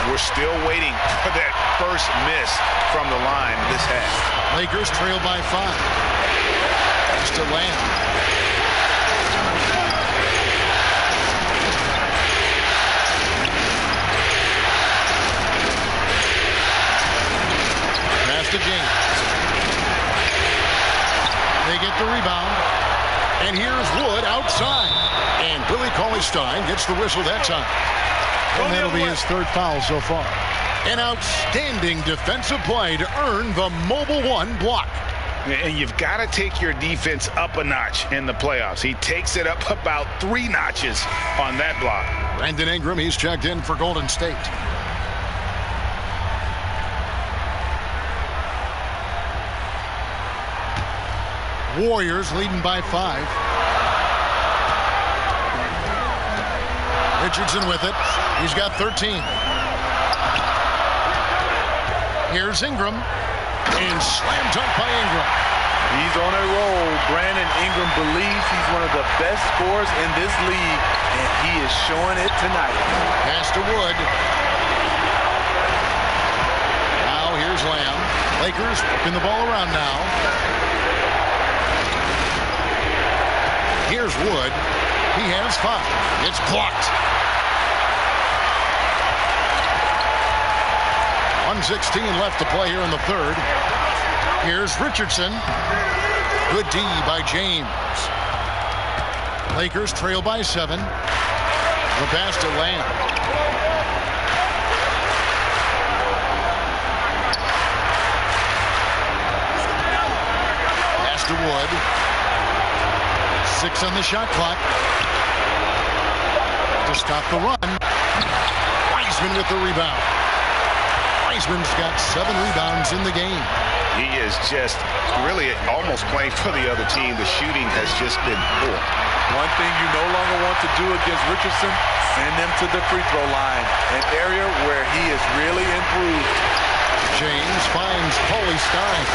We're still waiting for that first miss from the line this half. Lakers trail by 5. Pass to Lamb. Pass to James. They get the rebound. And here's Wood outside. And Billy Cauley-Stein gets the whistle that time. And that'll be his third foul so far. An outstanding defensive play to earn the Mobile One block. And you've got to take your defense up a notch in the playoffs. He takes it up about 3 notches on that block. Brandon Ingram, he's checked in for Golden State. Warriors leading by 5. Richardson with it. He's got 13. Here's Ingram. And slam dunk by Ingram. He's on a roll. Brandon Ingram believes he's one of the best scorers in this league, and he is showing it tonight. Pass to Wood. Now here's Lamb. Lakers working the ball around now. Here's Wood. He has 5. It's blocked. 1:16 left to play here in the third. Here's Richardson. Good D by James. Lakers trail by 7. The pass to Lamb. Pass to Wood. 6 on the shot clock. To stop the run. Wiseman with the rebound. Wiseman's got 7 rebounds in the game. He is just really almost playing for the other team. The shooting has just been poor. One thing you no longer want to do against Richardson, send him to the free throw line, an area where he is really improved. James finds Cauley-Stein.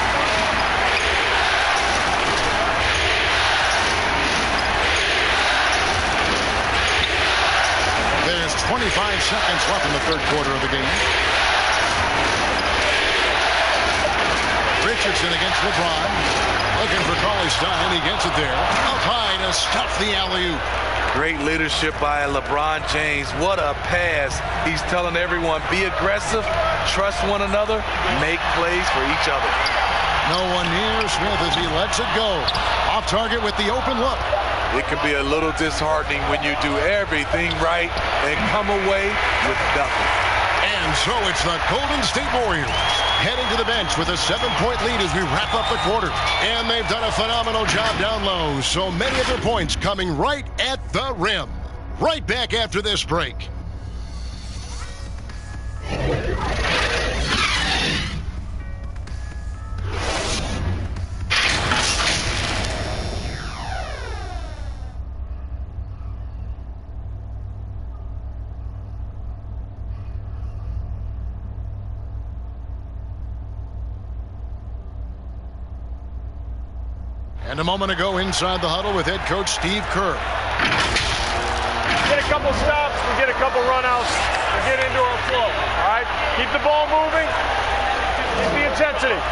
There's 25 seconds left in the third quarter of the game. Richardson against LeBron. Looking for Cauley-Stein. He gets it there. Up high to stuff the alley-oop. Great leadership by LeBron James. What a pass. He's telling everyone, be aggressive, trust one another, make plays for each other. No one near Smith as he lets it go. Off target with the open look. It can be a little disheartening when you do everything right and come away with nothing. And so it's the Golden State Warriors heading to the bench with a 7-point lead as we wrap up the quarter. And they've done a phenomenal job down low. So many of their points coming right at the rim. Right back after this break. And a moment ago inside the huddle with head coach Steve Kerr. Get a couple stops, we get a couple runouts, we get into our flow. All right? Keep the ball moving, keep the intensity.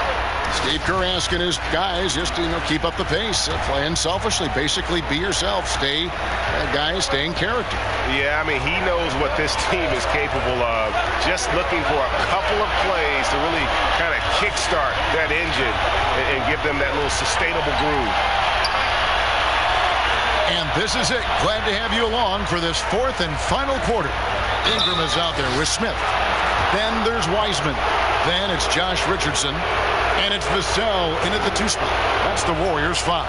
Steve Kerr asking his guys just to, keep up the pace, play unselfishly, basically be yourself, stay in character. Yeah, I mean, he knows what this team is capable of. Just looking for a couple of plays to really kind of kickstart that engine and give them that little sustainable groove. And this is it. Glad to have you along for this fourth and final quarter. Ingram is out there with Smith. Then there's Wiseman. Then it's Josh Richardson. And it's Vassell in at the 2 spot. That's the Warriors 5.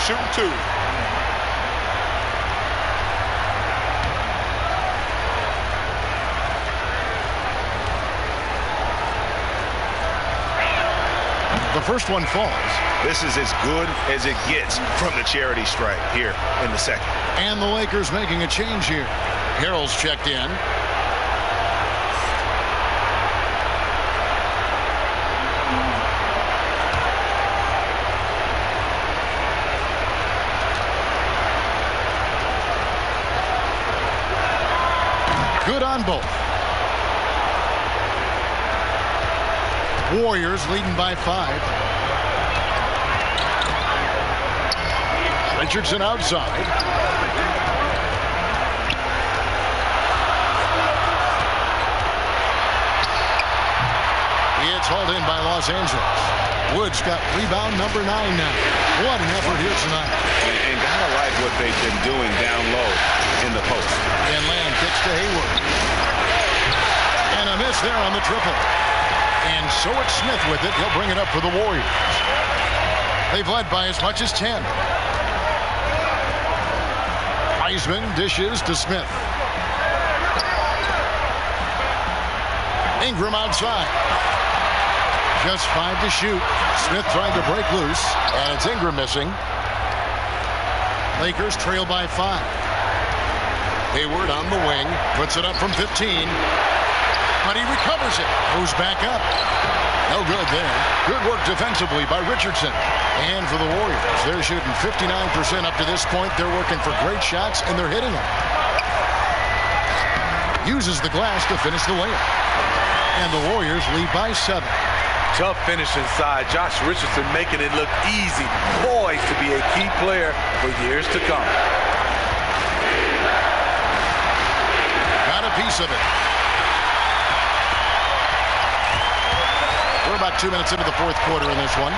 Shooting 2. The first one falls. This is as good as it gets from the charity stripe here in the second. And the Lakers making a change here. Harrell's checked in. Good on both. Warriors leading by 5. Richardson outside. It's hauled in by Los Angeles. Woods got rebound number 9 now. What an effort here tonight. And gotta like what they've been doing down low in the post. And Lamb kicks to Hayward. And a miss there on the triple. And so it's Smith with it. He'll bring it up for the Warriors. They've led by as much as 10. Wiseman dishes to Smith. Ingram outside. Just 5 to shoot. Smith trying to break loose. And it's Ingram missing. Lakers trail by 5. Hayward on the wing. Puts it up from 15. But he recovers it. Moves back up. No good there. Good work defensively by Richardson. And for the Warriors, they're shooting 59% up to this point. They're working for great shots, and they're hitting them. Uses the glass to finish the layup. And the Warriors lead by 7. Tough finish inside. Josh Richardson making it look easy. Poised to be a key player for years to come. Got a piece of it. We're about 2 minutes into the fourth quarter in this one.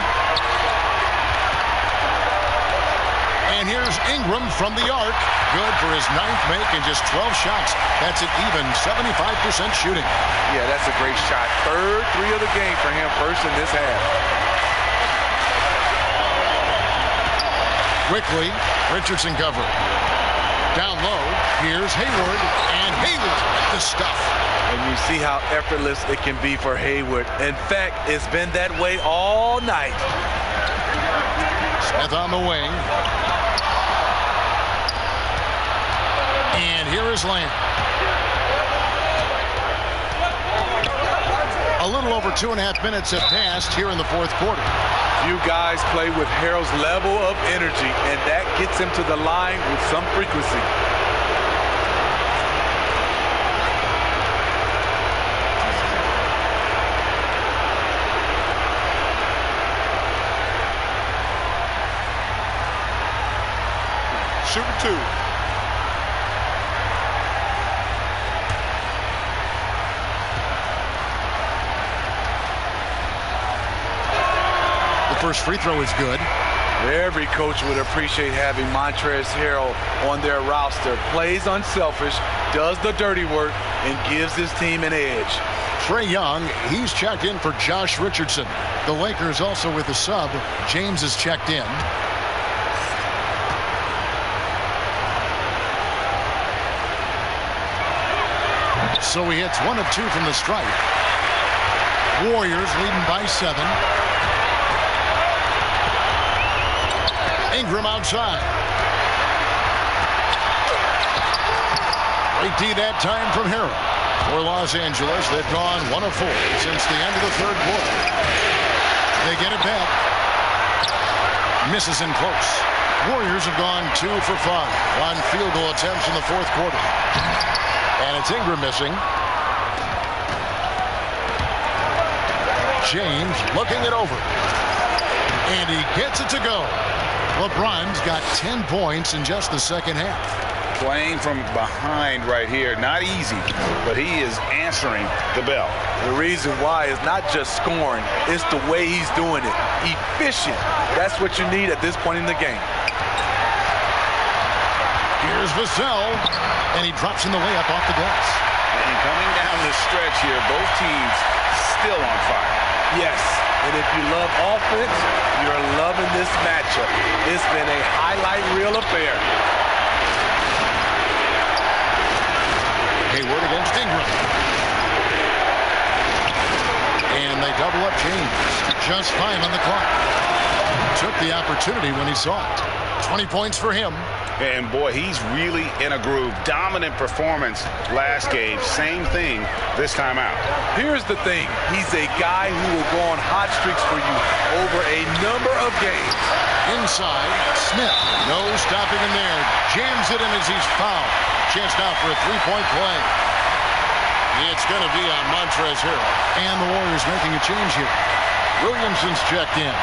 And here's Ingram from the arc. Good for his 9th make and just 12 shots. That's an even 75% shooting. Yeah, that's a great shot. 3rd 3 of the game for him, first in this half. Quickly, Richardson covering. Down low, here's Hayward, and Hayward with the stuff. And you see how effortless it can be for Hayward. In fact, it's been that way all night. Smith on the wing. And here is Lamb. A little over 2.5 minutes have passed here in the fourth quarter. You guys play with Harrell's level of energy, and that gets him to the line with some frequency. Shooting 2. First free throw is good. Every coach would appreciate having Montrezl Harrell on their roster. Plays unselfish, does the dirty work, and gives his team an edge. Trae Young, he's checked in for Josh Richardson. The Lakers also with a sub. James is checked in. So he hits 1 of 2 from the stripe. Warriors leading by 7. Ingram outside. Great D that time from Harrell. For Los Angeles, they've gone 1 of 4 since the end of the third quarter. They get it back. Misses in close. Warriors have gone 2 for 5 on field goal attempts in the fourth quarter. And it's Ingram missing. James looking it over. And he gets it to go. LeBron's got 10 points in just the second half. Playing from behind right here, not easy, but he is answering the bell. The reason why is not just scoring, it's the way he's doing it. Efficient. That's what you need at this point in the game. Here's Vassell, and he drops in the layup off the glass. And coming down the stretch here, both teams still on fire. Yes, and if you love offense, you're loving this matchup. It's been a highlight reel affair. Hayward against Ingram. And they double up James. Just 5 on the clock. Took the opportunity when he saw it. 20 points for him. And boy, he's really in a groove. Dominant performance last game. Same thing this time out. Here's the thing. He's a guy who will go on hot streaks for you over a number of games. Inside, Smith. No stopping him there. Jams it in as he's fouled. Chance now for a three-point play. It's going to be on Montrezl Harrell. And the Warriors making a change here. Williamson's checked in.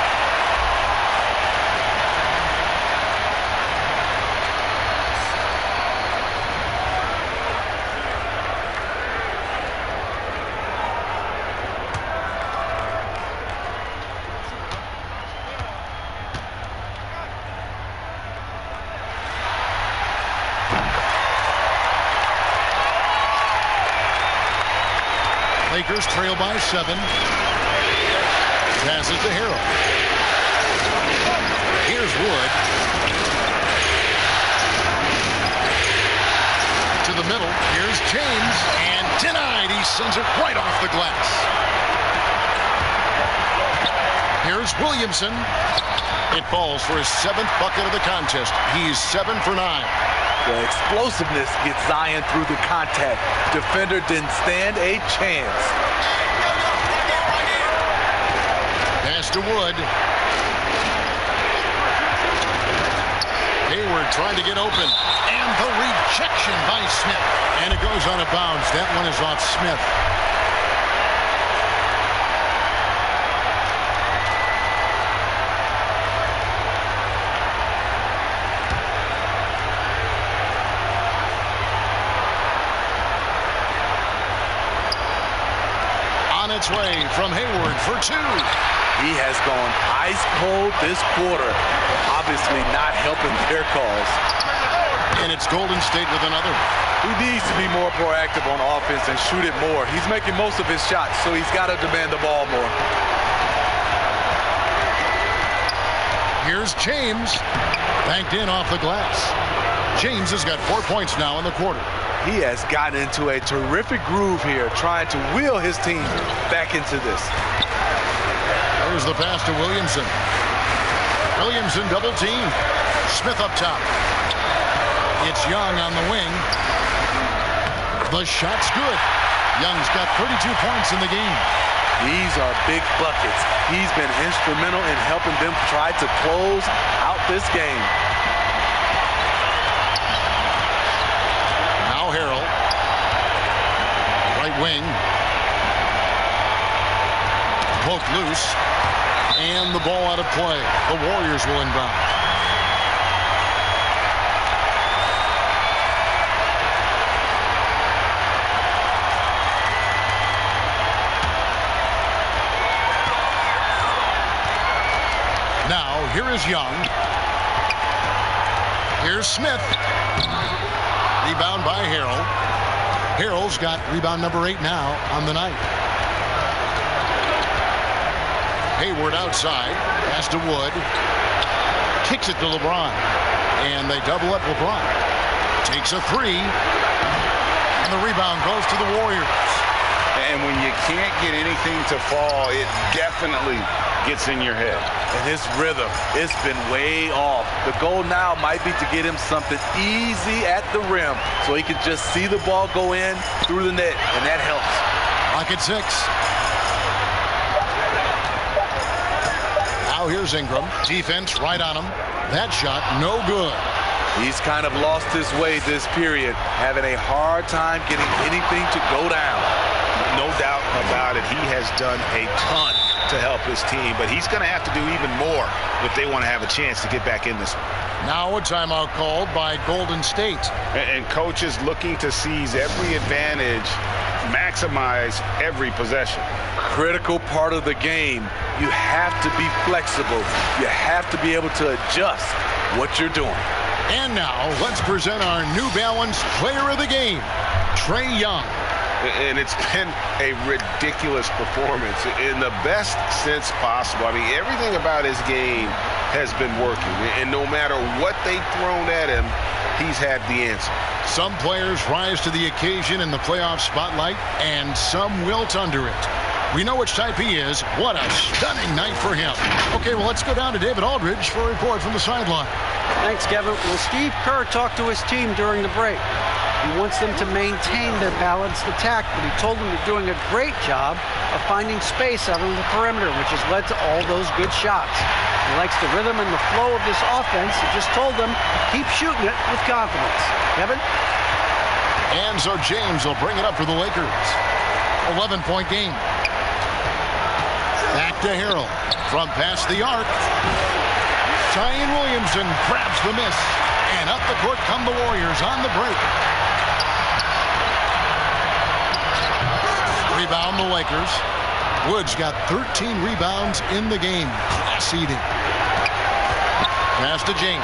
Lakers trail by 7. Passes to Harrell. Here's Wood. To the middle. Here's James. And denied. He sends it right off the glass. Here's Williamson. It falls for his 7th bucket of the contest. He's 7 for 9. The explosiveness gets Zion through the contact. Defender didn't stand a chance. Pass to Wood. Hayward trying to get open. And the rejection by Smith. And it goes out of bounds. That one is off Smith. Its way from Hayward for 2. He has gone ice cold this quarter. Obviously not helping their cause. And it's Golden State with another. He needs to be more proactive on offense and shoot it more. He's making most of his shots, so he's got to demand the ball more. Here's James. Banked in off the glass. James has got 4 points now in the quarter. He has gotten into a terrific groove here, trying to wheel his team back into this. There's the pass to Williamson. Williamson double team. Smith up top. It's Young on the wing. The shot's good. Young's got 32 points in the game. These are big buckets. He's been instrumental in helping them try to close out this game. Harrell, right wing, poked loose, and the ball out of play. The Warriors will inbound. Now, here is Young. Here's Smith. Rebound by Harrell. Harrell's got rebound number 8 now on the night. Hayward outside. Pass to Wood. Kicks it to LeBron. And they double up LeBron. Takes a 3. And the rebound goes to the Warriors. And when you can't get anything to fall, it definitely gets in your head. And his rhythm, it's been way off. The goal now might be to get him something easy at the rim so he can just see the ball go in through the net, and that helps. Clock at 6. Now here's Ingram. Defense right on him. That shot, no good. He's kind of lost his way this period, having a hard time getting anything to go down. No doubt about it. He has done a ton to help his team, but he's going to have to do even more if they want to have a chance to get back in this one. Now a timeout called by Golden State. And coach is looking to seize every advantage, maximize every possession. Critical part of the game. You have to be flexible. You have to be able to adjust what you're doing. And now let's present our New Balance Player of the Game, Trae Young. And it's been a ridiculous performance in the best sense possible. I mean, everything about his game has been working. And no matter what they've thrown at him, he's had the answer. Some players rise to the occasion in the playoff spotlight, and some wilt under it. We know which type he is. What a stunning night for him. Okay, well, let's go down to David Aldridge for a report from the sideline. Thanks, Kevin. Well, Steve Kerr talked to his team during the break. He wants them to maintain their balanced attack, but he told them they're doing a great job of finding space out on the perimeter, which has led to all those good shots. He likes the rhythm and the flow of this offense. He just told them, keep shooting it with confidence. Kevin? And so James will bring it up for the Lakers. 11-point game. Back to Harrell from past the arc. Zion Williamson grabs the miss. And up the court come the Warriors on the break. Rebound the Lakers. Woods got 13 rebounds in the game. Class eating. Pass to James.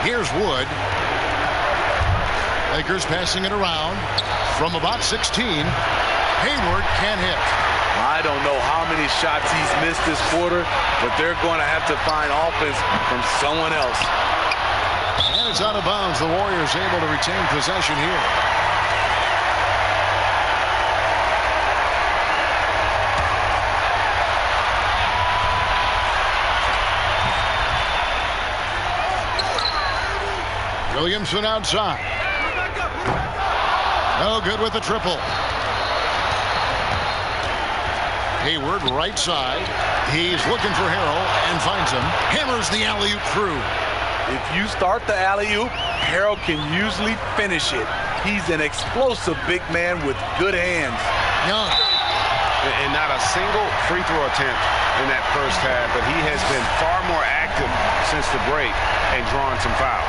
Here's Wood. Lakers passing it around from about 16. Hayward can't hit. I don't know how many shots he's missed this quarter, but they're going to have to find offense from someone else. And it's out of bounds. The Warriors able to retain possession here. Williamson outside. No good with the triple. Hayward right side. He's looking for Harrell and finds him. Hammers the alley-oop through. If you start the alley-oop, Harrell can usually finish it. He's an explosive big man with good hands. Young. And not a single free throw attempt in that first half, but he has been far more active since the break and drawing some fouls.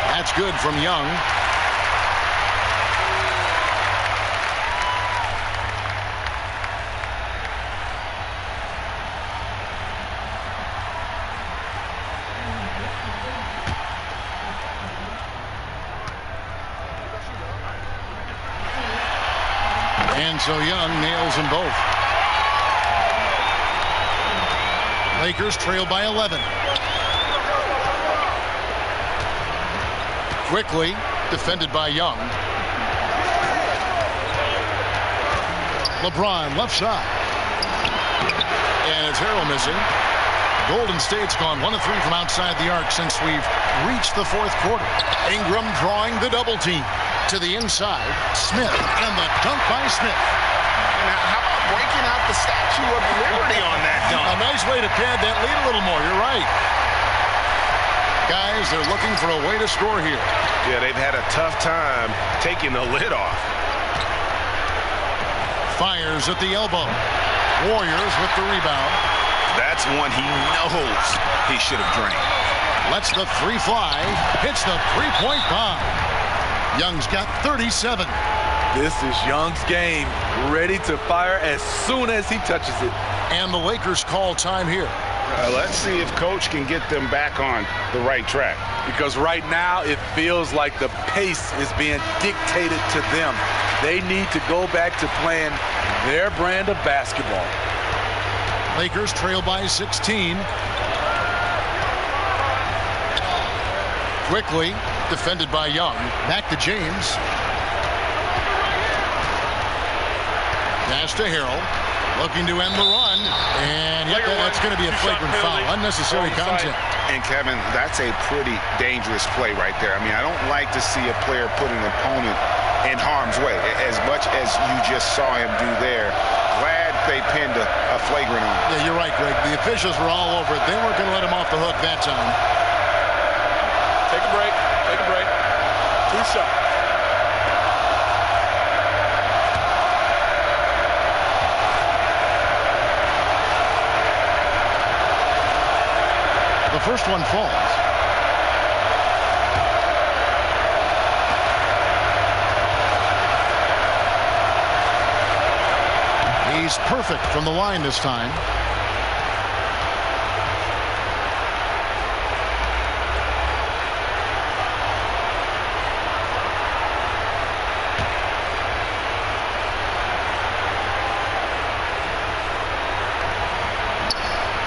That's good from Young. And so Young nails them both. Lakers trail by 11. Quickly defended by Young. LeBron left side. And it's Harrell missing. Golden State's gone 1 of 3 from outside the arc since we've reached the fourth quarter. Ingram drawing the double team to the inside. Smith and the dunk by Smith. And how about breaking out the Statue of Liberty on that dunk? A nice way to pad that lead a little more. You're right. Guys, they're looking for a way to score here. Yeah, they've had a tough time taking the lid off. Fires at the elbow. Warriors with the rebound. That's one he knows he should have drained. Lets the three fly. Hits the three-point bomb. Young's got 37. This is Young's game. Ready to fire as soon as he touches it. And the Lakers call time here. Let's see if Coach can get them back on the right track. Because right now it feels like the pace is being dictated to them. They need to go back to playing their brand of basketball. Lakers trail by 16. Quickly defended by Young. Back to James. Pass to Harrell. Looking to end the run. And yet that's going to be a flagrant foul. Unnecessary contact. And Kevin, that's a pretty dangerous play right there. I mean, I don't like to see a player put an opponent in harm's way as much as you just saw him do there. Glad they pinned a flagrant on. Yeah, you're right, Greg. The officials were all over it. They weren't going to let him off the hook that time. Take a break. Take a break. 2 shots. The first one falls. He's perfect from the line this time.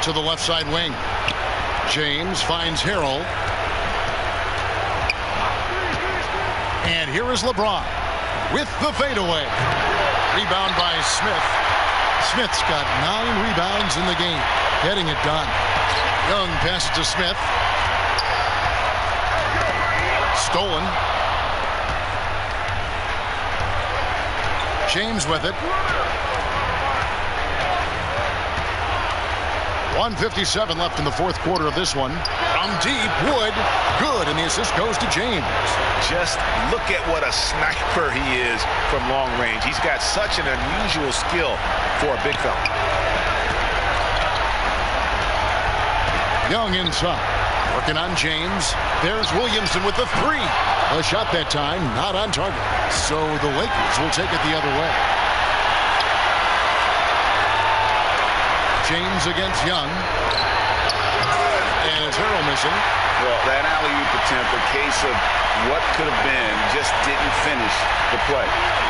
To the left side wing. James finds Harrell. And here is LeBron with the fadeaway. Rebound by Smith. Smith's got 9 rebounds in the game. Getting it done. Young passes to Smith. Stolen. James with it. 1:57 left in the fourth quarter of this one. From deep, Wood, good, and the assist goes to James. Just look at what a sniper he is from long range. He's got such an unusual skill for a big fella. Young inside, working on James. There's Williamson with the 3. A shot that time, not on target. So the Lakers will take it the other way. James against Young. And it's Harrell missing. Well, that alley-oop attempt, a case of what could have been, just didn't finish the play.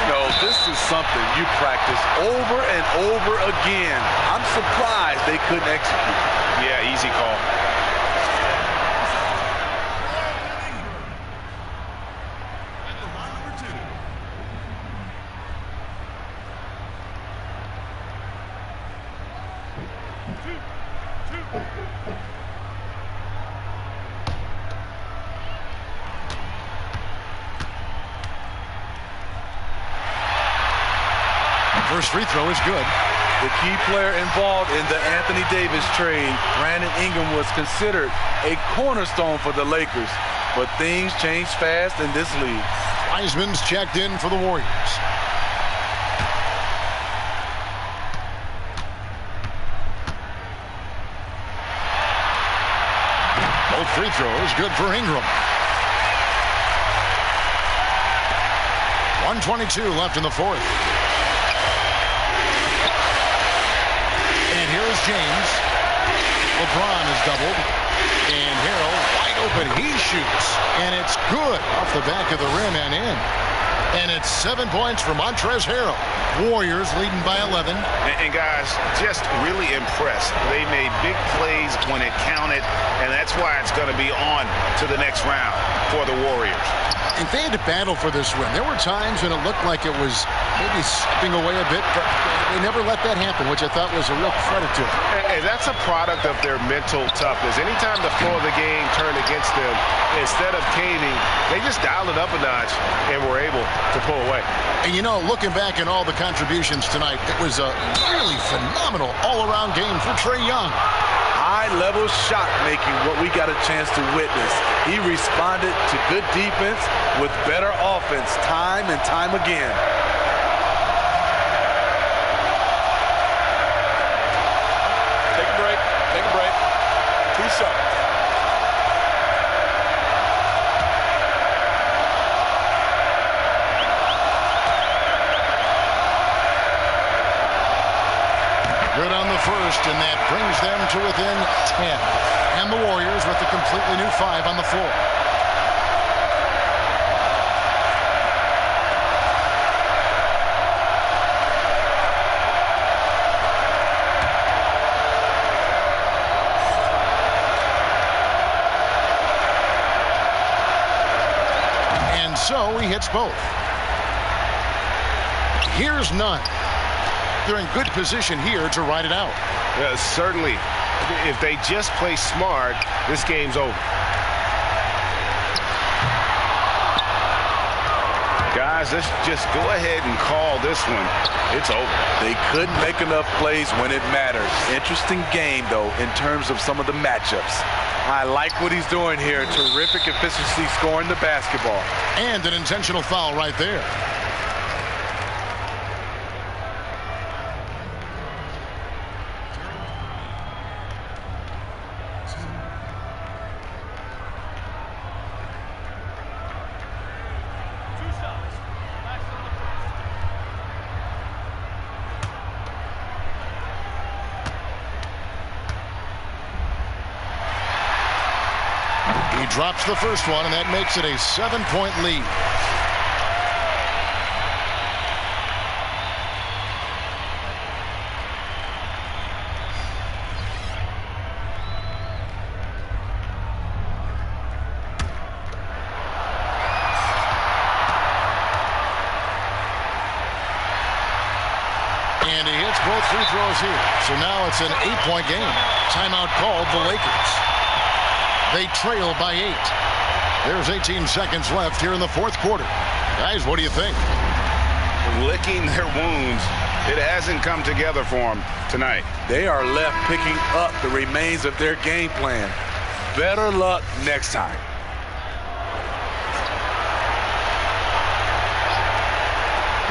No, this is something you practice over and over again. I'm surprised they couldn't execute. Yeah, easy call. First free throw is good. The key player involved in the Anthony Davis trade, Brandon Ingram, was considered a cornerstone for the Lakers, but things change fast in this league. Wiseman's checked in for the Warriors. Both free throws good for Ingram. 1:22 left in the fourth. And here is James. LeBron is doubled. And Harrell wide open. He shoots. And it's good off the back of the rim and in. And it's 7 points for Montrezl Harrell. Warriors leading by 11. And guys, just really impressed. They made big plays when it counted, and that's why it's going to be on to the next round for the Warriors. And they had to battle for this win. There were times when it looked like it was maybe slipping away a bit, but they never let that happen, which I thought was a real credit to them. And that's a product of their mental toughness. Anytime the flow of the game turned against them, instead of caving, they just dialed it up a notch and were able to pull away. And you know, looking back at all the contributions tonight, it was a really phenomenal all-around game for Trae Young. High-level shot making, what we got a chance to witness. He responded to good defense with better offense time and time again. Take a break. Take a break. 2 shots. Good on the first, and that brings them to within 10. And the Warriors with a completely new 5 on the floor. And so he hits both. Here's none. They're in good position here to ride it out. Certainly. If they just play smart, this game's over. Guys, let's just go ahead and call this one. It's over. They couldn't make enough plays when it mattered. Interesting game, though, in terms of some of the matchups. I like what he's doing here. Terrific efficiency scoring the basketball. And an intentional foul right there. Drops the first one, and that makes it a 7-point lead. And he hits both free throws here. So now it's an 8-point game. Timeout called the Lakers. They trail by 8. There's 18 seconds left here in the fourth quarter. Guys, what do you think? Licking their wounds. It hasn't come together for them tonight. They are left picking up the remains of their game plan. Better luck next time.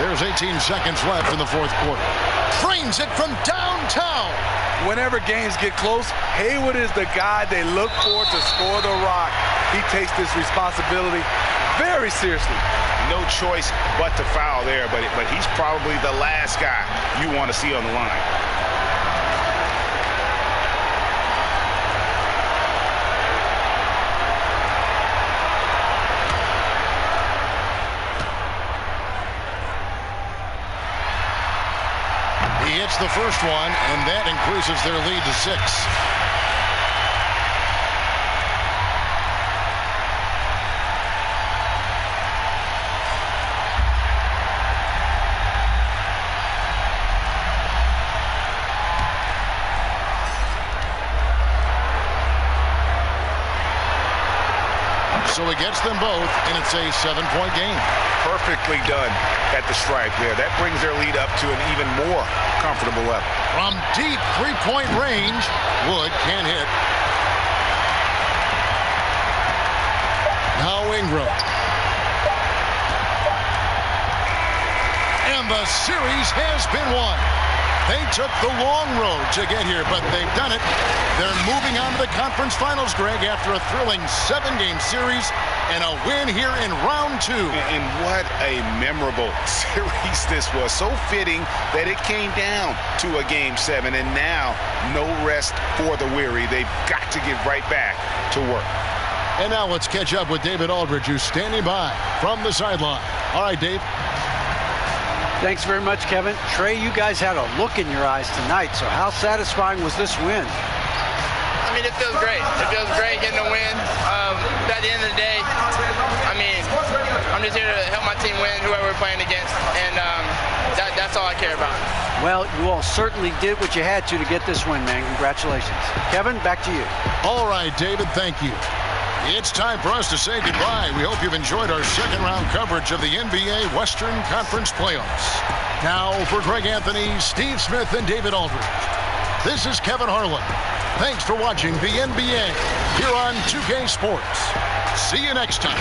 There's 18 seconds left in the fourth quarter. Trains it from downtown. Whenever games get close, Hayward is the guy they look for to score the rock. He takes this responsibility very seriously. No choice but to foul there, but he's probably the last guy you want to see on the line. He hits the first one, and that increases their lead to 6. So he gets them both, and it's a 7-point game. Perfectly done at the stripe there. That brings their lead up to an even more comfortable level. From deep three-point range, Wood can't hit. Now Ingram. And the series has been won. They took the long road to get here, but they've done it. They're moving on to the conference finals, Greg, after a thrilling 7-game series and a win here in round 2. And what a memorable series this was. So fitting that it came down to a Game 7, and now no rest for the weary. They've got to get right back to work. And now let's catch up with David Aldridge, who's standing by from the sideline. All right, Dave. Thanks very much, Kevin. Trey, you guys had a look in your eyes tonight, so how satisfying was this win? I mean, it feels great. It feels great getting a win. At the end of the day, I mean, I'm just here to help my team win, whoever we're playing against, and that's all I care about. Well, you all certainly did what you had to get this win, man. Congratulations. Kevin, back to you. All right, David, thank you. It's time for us to say goodbye. We hope you've enjoyed our second-round coverage of the NBA Western Conference Playoffs. Now, for Greg Anthony, Steve Smith, and David Aldridge, this is Kevin Harlan. Thanks for watching the NBA here on 2K Sports. See you next time.